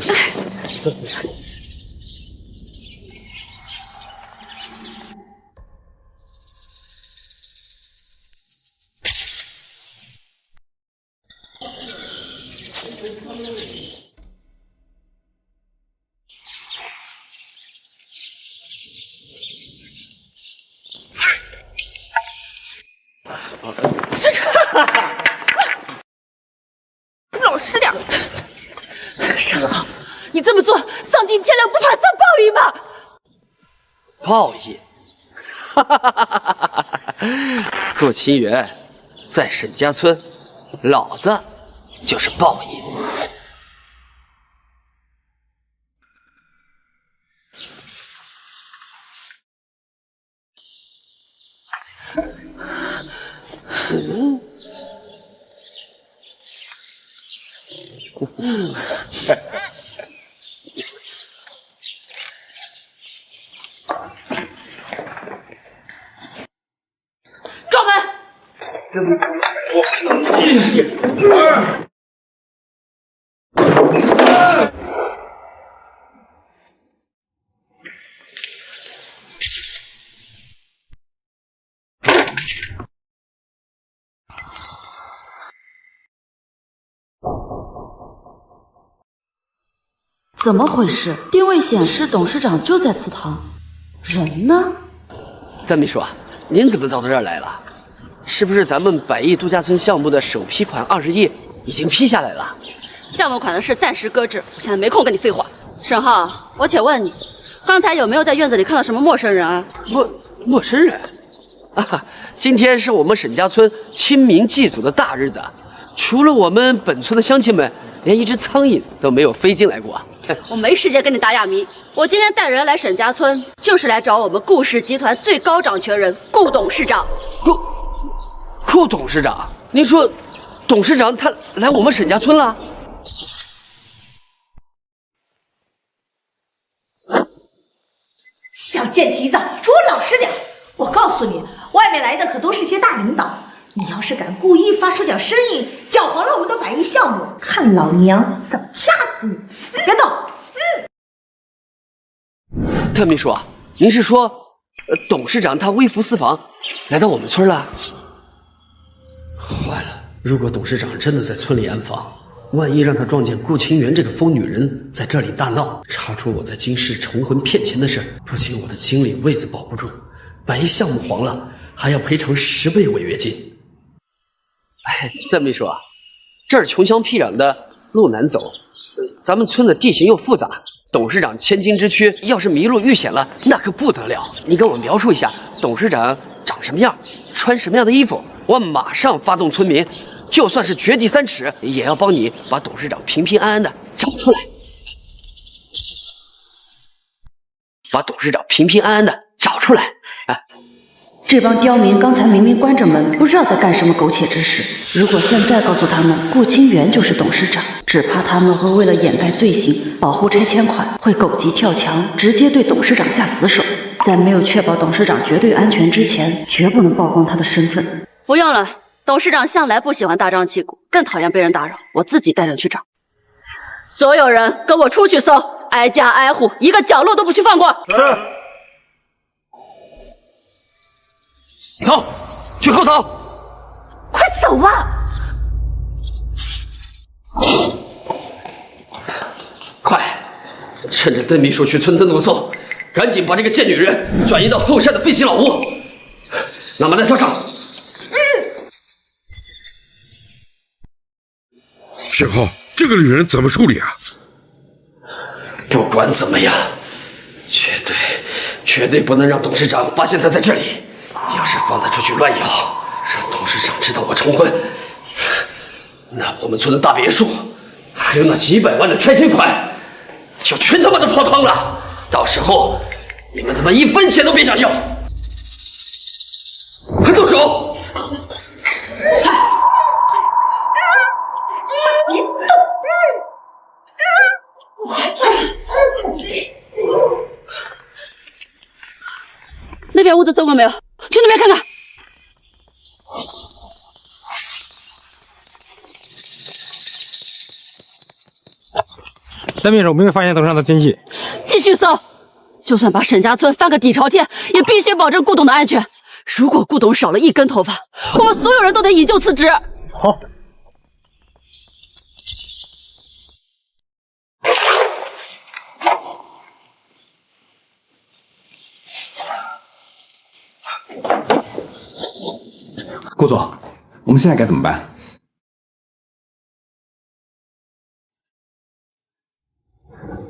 老实点，沈浩，你这么做丧尽天良，不怕报应。哈哈哈哈哈！顾清源，在沈家村，老子就是报应。撞门！怎么回事？定位显示董事长就在祠堂，人呢？邓秘书，您怎么到这儿来了？是不是咱们100亿度假村项目的首批款20亿已经批下来了？项目款的事暂时搁置，我现在没空跟你废话。沈浩，我且问你，刚才有没有在院子里看到什么陌生人啊？陌生人？啊，今天是我们沈家村清明祭祖的大日子，除了我们本村的乡亲们，连一只苍蝇都没有飞进来过。我没时间跟你打哑谜。我今天带人来沈家村，就是来找我们顾氏集团最高掌权人顾董事长。顾董事长？您说，董事长他来我们沈家村了？小贱蹄子，给我老实点！我告诉你，外面来的可都是些大领导。你要是敢故意发出点声音，搅黄了我们的100亿项目，看老娘怎么掐死你！别动！特秘书，您是说，董事长他微服私访，来到我们村了？坏了，如果董事长真的在村里暗访，万一让他撞见顾清源这个疯女人在这里大闹，查出我在京市重婚骗钱的事，不仅我的经理位子保不住，100亿项目黄了，还要赔偿10倍违约金。哎，邓秘书，这儿穷乡僻壤的，路难走，咱们村的地形又复杂，董事长千金之躯，要是迷路遇险了，那可不得了。你跟我描述一下，董事长长什么样，穿什么样的衣服，我马上发动村民，就算是掘地3尺，也要帮你把董事长平平安安的找出来。把董事长平平安安的找出来。哎，这帮刁民刚才明明关着门，不知道在干什么苟且之事。如果现在告诉他们顾清源就是董事长，只怕他们会为了掩盖罪行，保护拆迁款，会狗急跳墙，直接对董事长下死手。在没有确保董事长绝对安全之前，绝不能曝光他的身份。不用了，董事长向来不喜欢大张旗鼓，更讨厌被人打扰，我自己带人去找。所有人跟我出去搜，挨家挨户，一个角落都不许放过。是。走，去后头。快走啊！快，趁着邓秘书去村子弄搜，赶紧把这个贱女人转移到后山的废弃老屋。那马在车上。沈浩，这个女人怎么处理啊？不管怎么样，绝对不能让董事长发现她在这里。要是放她出去乱咬，让董事长知道我重婚，那我们村的大别墅，还有那几百万的拆迁款，就全他妈的泡汤了。到时候你们他妈1分钱都别想要！快动手！你动！那边屋子搜过没有？去那边看看。邓秘书没有发现头上的精细，继续搜，就算把沈家村翻个底朝天，也必须保证顾董的安全。如果顾董少了1根头发，我们所有人都得以就辞职。好。顾总，我们现在该怎么办？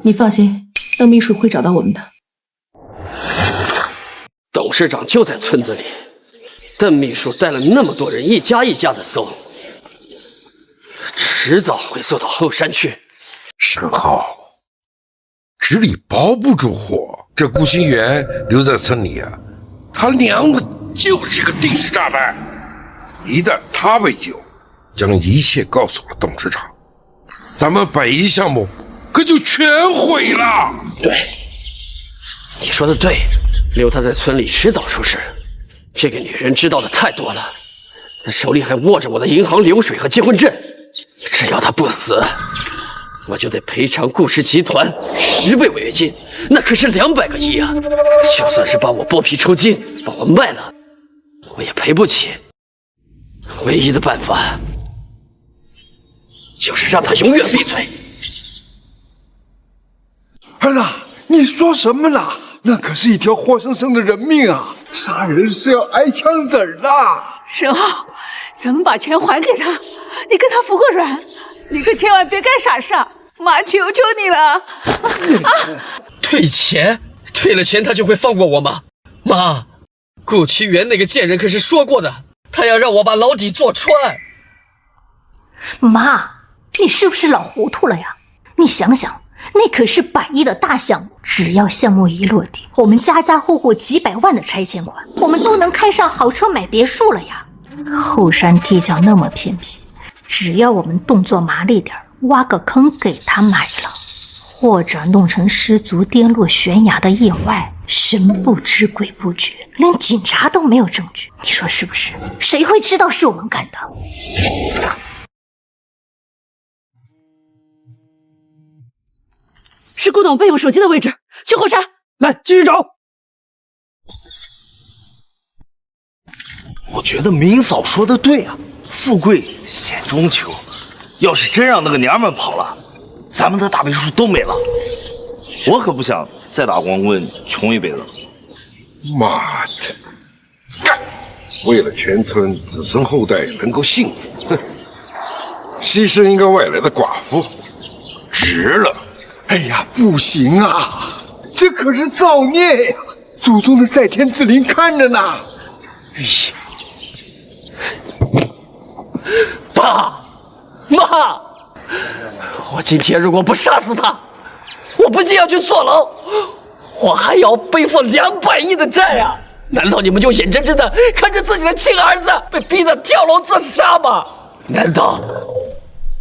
你放心，邓秘书会找到我们的。董事长就在村子里，邓秘书带了那么多人，一家一家的搜，迟早会搜到后山去。沈浩，纸里包不住火。这顾清源留在村里啊，他娘的就是个定时炸弹。一旦他被救，将一切告诉了董事长，咱们北一项目可就全毁了。对，你说的对，留他在村里迟早出事。这个女人知道的太多了，她手里还握着我的银行流水和结婚证。只要她不死，我就得赔偿顾氏集团10倍违约金，那可是200个亿啊！就算是把我剥皮抽筋，把我卖了，我也赔不起。唯一的办法就是让他永远闭嘴。儿子，你说什么呢？那可是一条活生生的人命啊！杀人是要挨枪子儿的。沈浩，咱们把钱还给他，你跟他服个软，你可千万别干傻事，妈求求你了！退钱？退了钱他就会放过我吗？妈，顾清源那个贱人可是说过的，他要让我把牢底坐穿。妈，你是不是老糊涂了呀？你想想，那可是100亿的大项目，只要项目一落地，我们家家户户几百万的拆迁款，我们都能开上豪车买别墅了呀。后山地窖那么偏僻，只要我们动作麻利点，挖个坑给他埋了，或者弄成失足跌落悬崖的意外，神不知鬼不觉，连警察都没有证据，你说是不是？谁会知道是我们干的？是顾董备用手机的位置，去后山。来，继续找。我觉得明嫂说的对啊，富贵险中求。要是真让那个娘们跑了，咱们的大别墅都没了。我可不想再打光棍穷一辈子。妈的，干！为了全村子孙后代能够幸福，哼，牺牲一个外来的寡妇，值了。哎呀，不行啊，这可是造孽呀！祖宗的在天之灵看着呢。哎呀，妈，我今天如果不杀死他，我不仅要去坐牢，我还要背负200亿的债啊！难道你们就眼睁睁的看着自己的亲儿子被逼得跳楼自杀吗？难道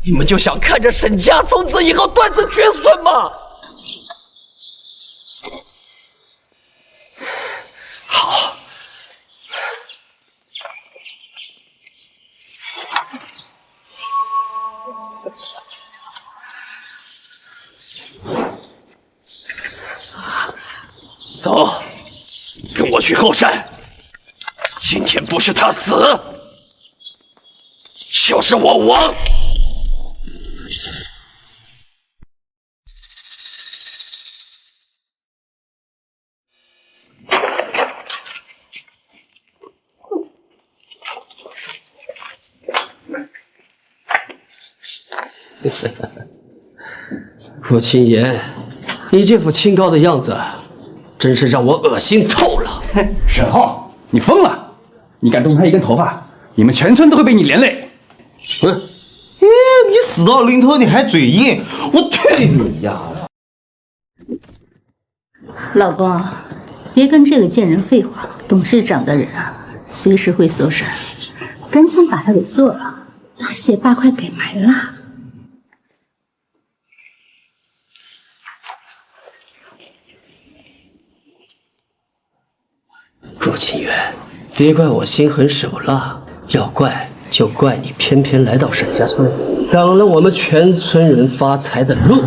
你们就想看着沈家从此以后断子绝孙吗？好，走，跟我去后山。今天不是他死，就是我亡。顾清言，你这副清高的样子，真是让我恶心透了。沈浩，你疯了！你敢动他一根头发，你们全村都会被你连累。你死到临头你还嘴硬，我退你呀！老公，别跟这个贱人废话，董事长的人啊，随时会搜身，赶紧把他给做了，大卸8块给埋了。顾清源，别怪我心狠手辣，要怪就怪你偏偏来到沈家村，挡了我们全村人发财的路。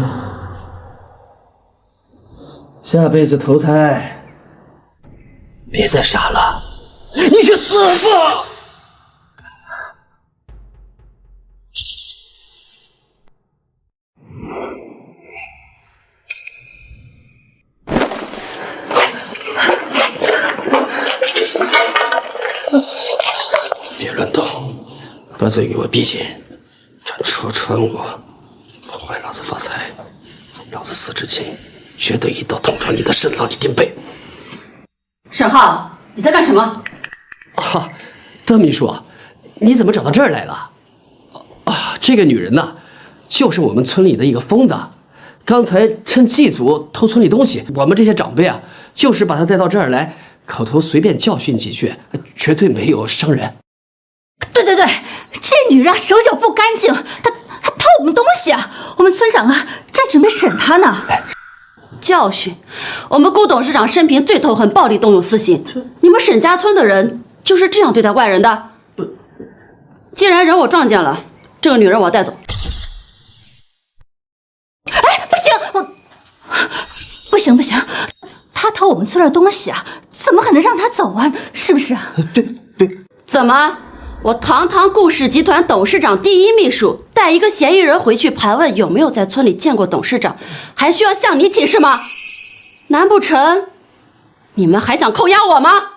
下辈子投胎，别再傻了，你去死吧！别乱动，把嘴给我闭紧，敢戳穿我，破坏老子发财，老子死之前绝对一刀捅穿你的肾，让你垫背。沈浩，你在干什么？啊，邓秘书，你怎么找到这儿来了？啊，这个女人呢，就是我们村里的一个疯子。刚才趁祭祖偷村里东西，我们这些长辈啊，就是把她带到这儿来，口头随便教训几句，绝对没有伤人。对，这女人手脚不干净，她偷我们东西啊！我们村长啊，正准备审她呢。教训？我们顾董事长生平最痛恨暴力动用私刑，你们沈家村的人就是这样对待外人的？既然人我撞见了，这个女人我要带走。不行，她偷我们村的东西啊，怎么可能让她走啊？是不是啊？对，怎么？我堂堂顾氏集团董事长第一秘书，带一个嫌疑人回去盘问有没有在村里见过董事长，还需要向你请示吗？难不成你们还想扣押我吗？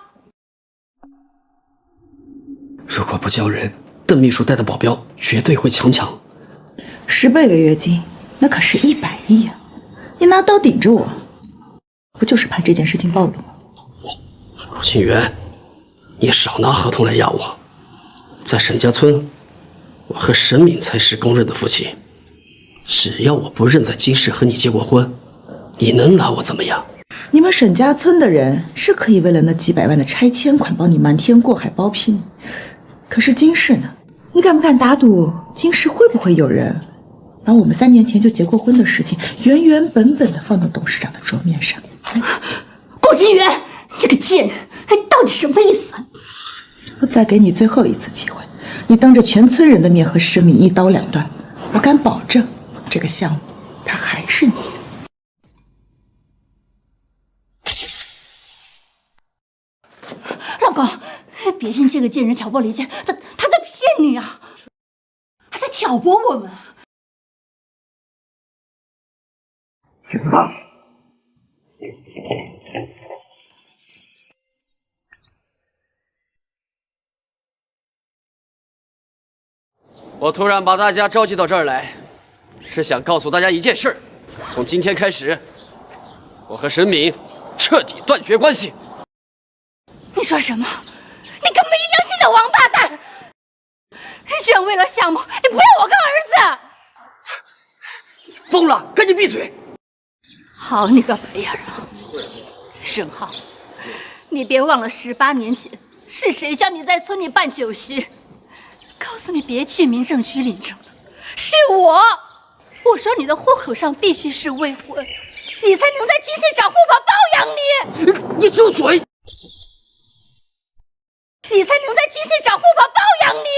如果不交人，邓秘书带的保镖绝对会强抢。10倍违约金，那可是100亿啊！你拿刀顶着我，不就是怕这件事情暴露吗？顾清源，你少拿合同来压我。在沈家村，我和沈敏才是公认的夫妻。只要我不认在金氏和你结过婚，你能拿我怎么样？你们沈家村的人是可以为了那几百万的拆迁款帮你瞒天过海包庇你，可是金氏呢？你敢不敢打赌金氏会不会有人把我们3年前就结过婚的事情原原本本的放到董事长的桌面上？顾金元，这个贱人，到底什么意思？我再给你最后一次机会，你当着全村人的面和沈敏一刀两断，我敢保证这个项目它还是你的。老公，别听这个贱人挑拨离间，他在骗你啊，他在挑拨我们。去死吧！我突然把大家召集到这儿来，是想告诉大家一件事：从今天开始，我和沈敏彻底断绝关系。你说什么？你个没良心的王八蛋！居然为了项目，你不要我跟儿子！你疯了！赶紧闭嘴！好你个白眼啊！沈浩，你别忘了18年前是谁叫你在村里办酒席，告诉你别去民政局领证的，是我。我说你的户口上必须是未婚，你才能在金市长户口包养你。你住嘴！你才能在金市长户口包养你。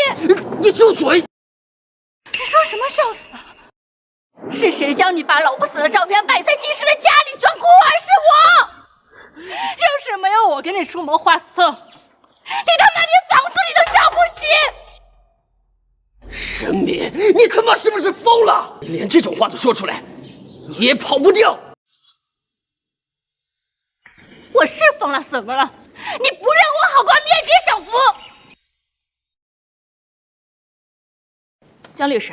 你住嘴！你说什么笑死啊？是谁教你把老婆死的照片摆在金氏的家里装孤儿？是我。要是没有我给你出谋划策，你他妈连房子里都交不起。沈敏，你他妈是不是疯了？你连这种话都说出来，你也跑不掉。我是疯了，怎么了？你不让我好过，你也别享福。江律师，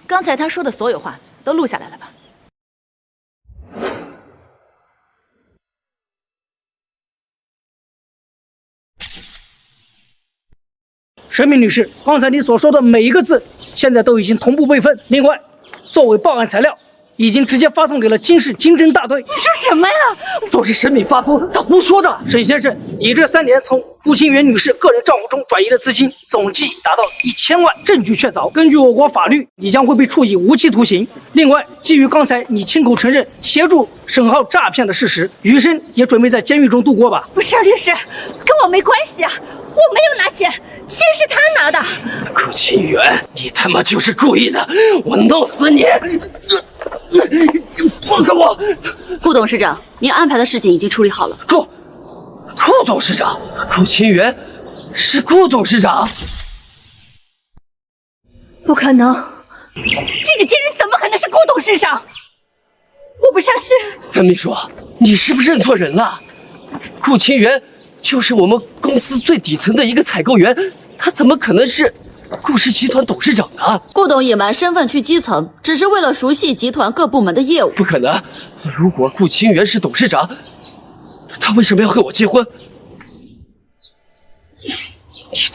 刚才他说的所有话都录下来了吧？沈敏女士，刚才你所说的每一个字，现在都已经同步备份。另外，作为报案材料，已经直接发送给了金市经侦大队。你说什么呀？都是沈敏发疯，他胡说的。沈先生，你这3年从顾清源女士个人账户中转移的资金总计达到1000万，证据确凿。根据我国法律，你将会被处以无期徒刑。另外，基于刚才你亲口承认协助沈浩诈骗的事实，余生也准备在监狱中度过吧？不是，律师，跟我没关系啊，我没有拿钱，钱是他拿的。顾清源，你他妈就是故意的，我弄死你！放开我！顾董事长，您安排的事情已经处理好了。顾董事长，顾清源是顾董事长？不可能，这个贱人怎么可能是顾董事长？我不相信。邓秘书，你是不是认错人了？顾清源就是我们公司最底层的一个采购员，他怎么可能是顾氏集团董事长呢？顾董隐瞒身份去基层，只是为了熟悉集团各部门的业务。不可能！如果顾清源是董事长，他为什么要和我结婚？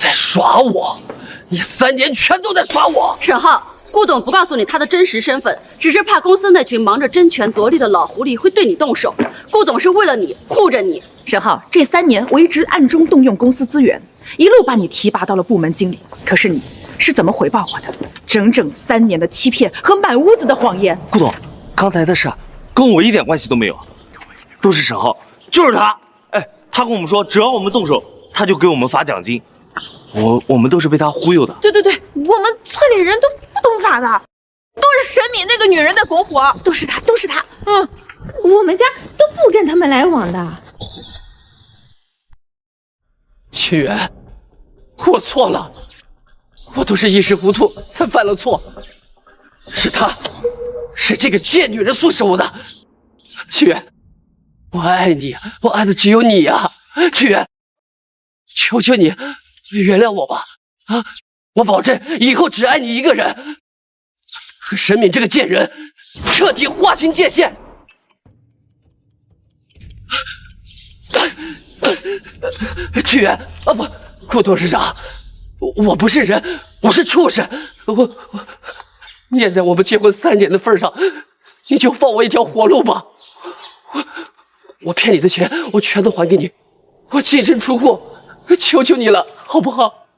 在耍我！你3年全都在耍我！沈浩，顾董不告诉你他的真实身份，只是怕公司那群忙着争权夺利的老狐狸会对你动手。顾总是为了你护着你。沈浩，这3年我一直暗中动用公司资源，一路把你提拔到了部门经理。可是你是怎么回报我的？整整3年的欺骗和满屋子的谎言。顾总，刚才的事跟我一点关系都没有，都是沈浩，就是他。哎，他跟我们说，只要我们动手，他就给我们发奖金。我们都是被他忽悠的。对，我们村里人都不懂法的，都是沈敏那个女人在拱火，都是她。我们家都不跟他们来往的。清源，我错了，我都是一时糊涂才犯了错，是她，是这个贱女人唆使我的。清源，我爱你，我爱的只有你呀，清源，求求你。原谅我吧，我保证以后只爱你一个人，和沈敏这个贱人彻底划清界限。屈原啊，不，顾董事长，我不是人，我是畜生，我念在我们结婚3年的份上，你就放我一条活路吧。我骗你的钱，我全都还给你，我净身出户。求求你了，好不好？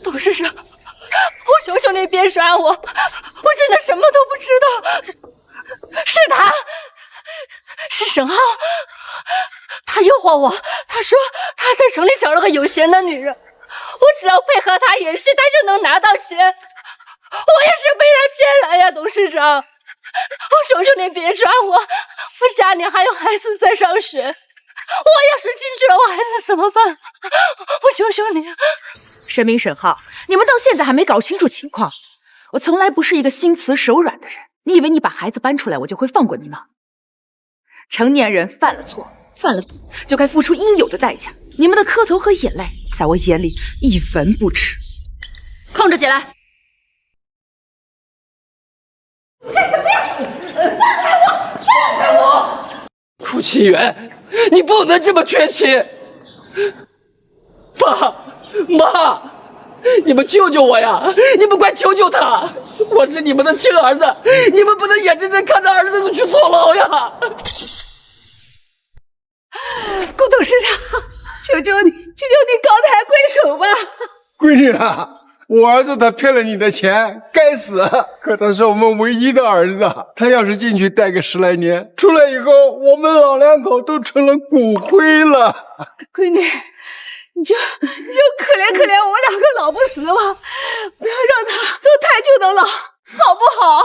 董事长，我求求你别杀我，我真的什么都不知道。是他，是沈浩，他诱惑我，他说他在城里找了个有钱的女人，我只要配合他演戏，他就能拿到钱。我也是被他骗来呀，董事长。我求求你别抓我，我家里还有孩子在上学，我要是进去了，我孩子怎么办？我求求你。沈敏、沈浩，你们到现在还没搞清楚情况。我从来不是一个心慈手软的人，你以为你把孩子搬出来，我就会放过你吗？成年人犯了错就该付出应有的代价。你们的磕头和眼泪，在我眼里一文不值。控制起来！你干什么呀？放开我！放开我！顾清源，你不能这么绝情！爸妈，你们救救我呀！你们快救救他！我是你们的亲儿子，你们不能眼睁睁看着儿子去坐牢呀！顾董事长，求求你高抬贵手吧！闺女啊，我儿子他骗了你的钱，该死！可他是我们唯一的儿子，他要是进去待个10来年，出来以后，我们老2口都成了骨灰了。闺女，你就可怜可怜我们2个老不死吧，不要让他坐太久的牢，好不好？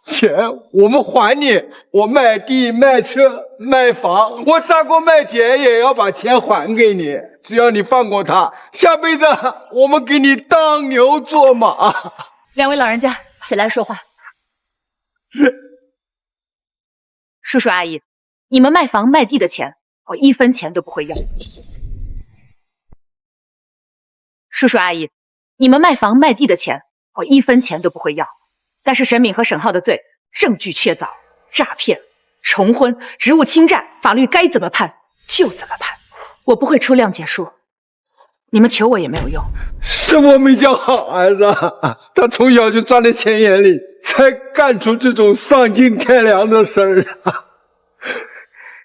钱我们还你，我卖地卖车卖房，我砸锅卖铁也要把钱还给你。只要你放过他，下辈子我们给你当牛做马。2位老人家起来说话。叔叔阿姨，你们卖房卖地的钱，我1分钱都不会要。叔叔阿姨，你们卖房卖地的钱，我1分钱都不会要。但是沈敏和沈浩的罪，证据确凿，诈骗、重婚、职务侵占，法律该怎么判就怎么判，我不会出谅解书，你们求我也没有用。是我没教好儿子，他从小就钻在钱眼里，才干出这种丧尽天良的事儿啊！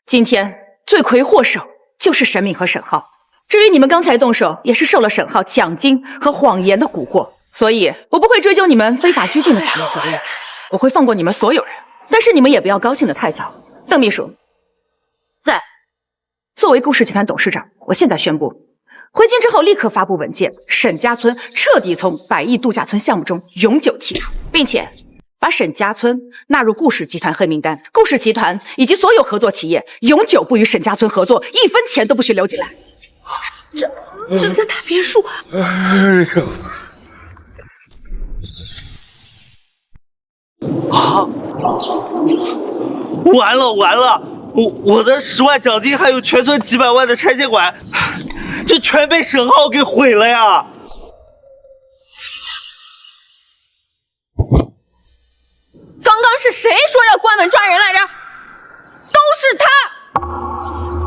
今天罪魁祸首就是沈敏和沈浩，至于你们刚才动手，也是受了沈浩奖金和谎言的蛊惑。所以我不会追究你们非法拘禁的法律责任，我会放过你们所有人。但是你们也不要高兴得太早。邓秘书在。作为顾氏集团董事长，我现在宣布，回京之后立刻发布文件，沈家村彻底从100亿度假村项目中永久剔除，并且把沈家村纳入顾氏集团黑名单。顾氏集团以及所有合作企业永久不与沈家村合作，1分钱都不许流进来。这个大别墅，哎呦！啊！完了！我的10万奖金还有全村几百万的拆迁款，就全被沈浩给毁了呀！刚刚是谁说要关门抓人来着？都是他！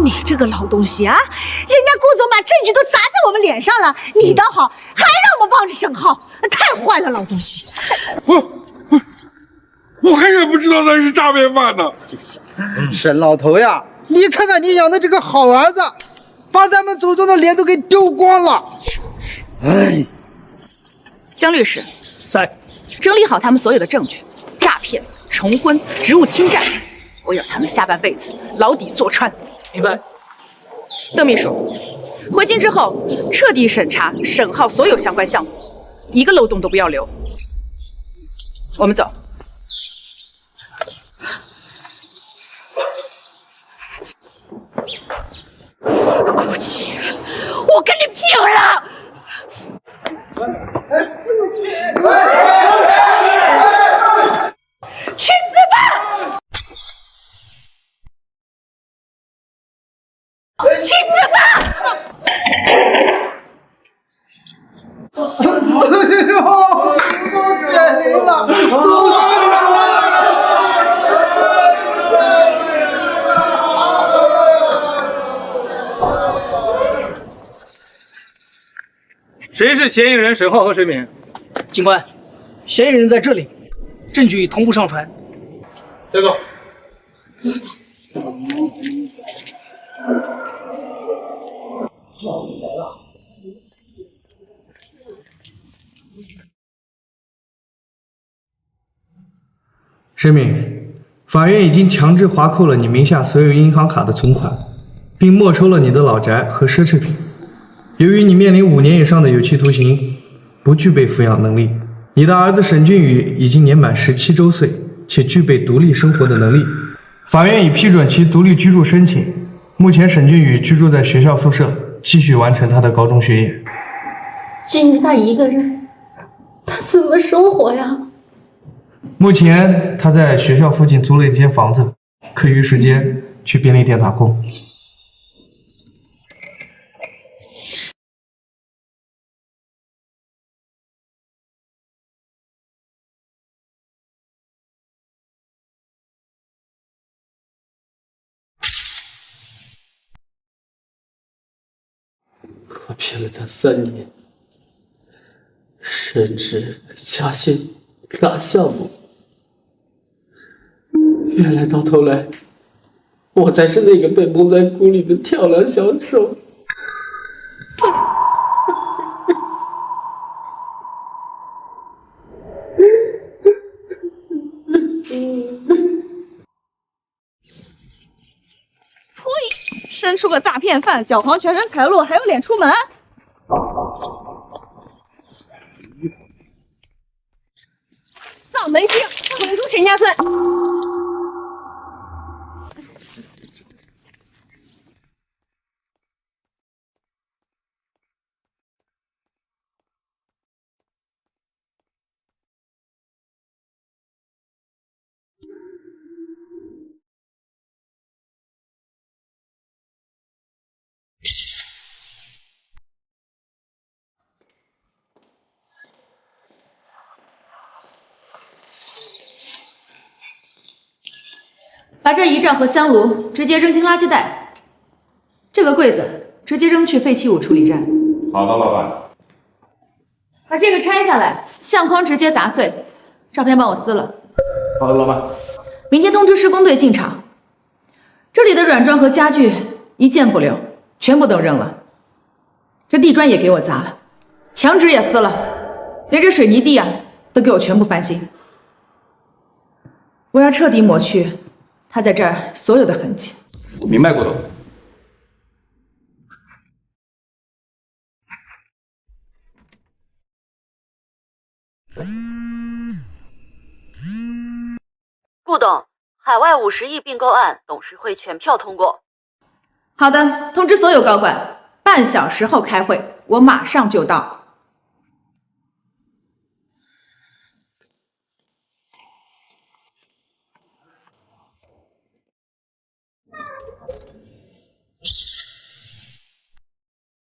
你这个老东西啊！人家顾总把证据都砸在我们脸上了，你倒好，还让我们帮着沈浩，太坏了，老东西！我还也不知道他是诈骗犯呢。沈老头呀，你看看你养的这个好儿子，把咱们祖宗的脸都给丢光了。哎，江律师，在整理好他们所有的证据，诈骗、重婚、职务侵占，我要他们下半辈子牢底坐穿。明白。邓秘书，回京之后彻底审查沈浩所有相关项目，一个漏洞都不要留。我们走。顾清源，我跟你拼了！去死吧！去死吧！哎呦，祖宗显灵了！祖宗显灵了！谁是嫌疑人沈浩和沈敏？警官，嫌疑人在这里，证据同步上传。带走。沈敏，法院已经强制划扣了你名下所有银行卡的存款，并没收了你的老宅和奢侈品。由于你面临5年以上的有期徒刑，不具备抚养能力。你的儿子沈俊宇已经年满17周岁，且具备独立生活的能力。法院已批准其独立居住申请。目前沈俊宇居住在学校宿舍，继续完成他的高中学业。俊宇他一个人，他怎么生活呀？目前他在学校附近租了一间房子，课余时间去便利店打工。我骗了他3年，升职加薪拿项目，原来到头来，我才是那个被蒙在鼓里的跳梁小丑。生出个诈骗犯，搅黄全身财路，还有脸出门？丧门星，滚出沈家村！把这仪仗和香炉直接扔进垃圾袋，这个柜子直接扔去废弃物处理站。好的，老板。把这个拆下来，相框直接砸碎，照片帮我撕了。好的，老板。明天通知施工队进场。这里的软装和家具一件不留，全部都扔了。这地砖也给我砸了，墙纸也撕了，连这水泥地啊都给我全部翻新。我要彻底抹去他在这儿所有的痕迹。明白，顾总。顾董，海外50亿并购案董事会全票通过。好的，通知所有高管，半小时后开会，我马上就到。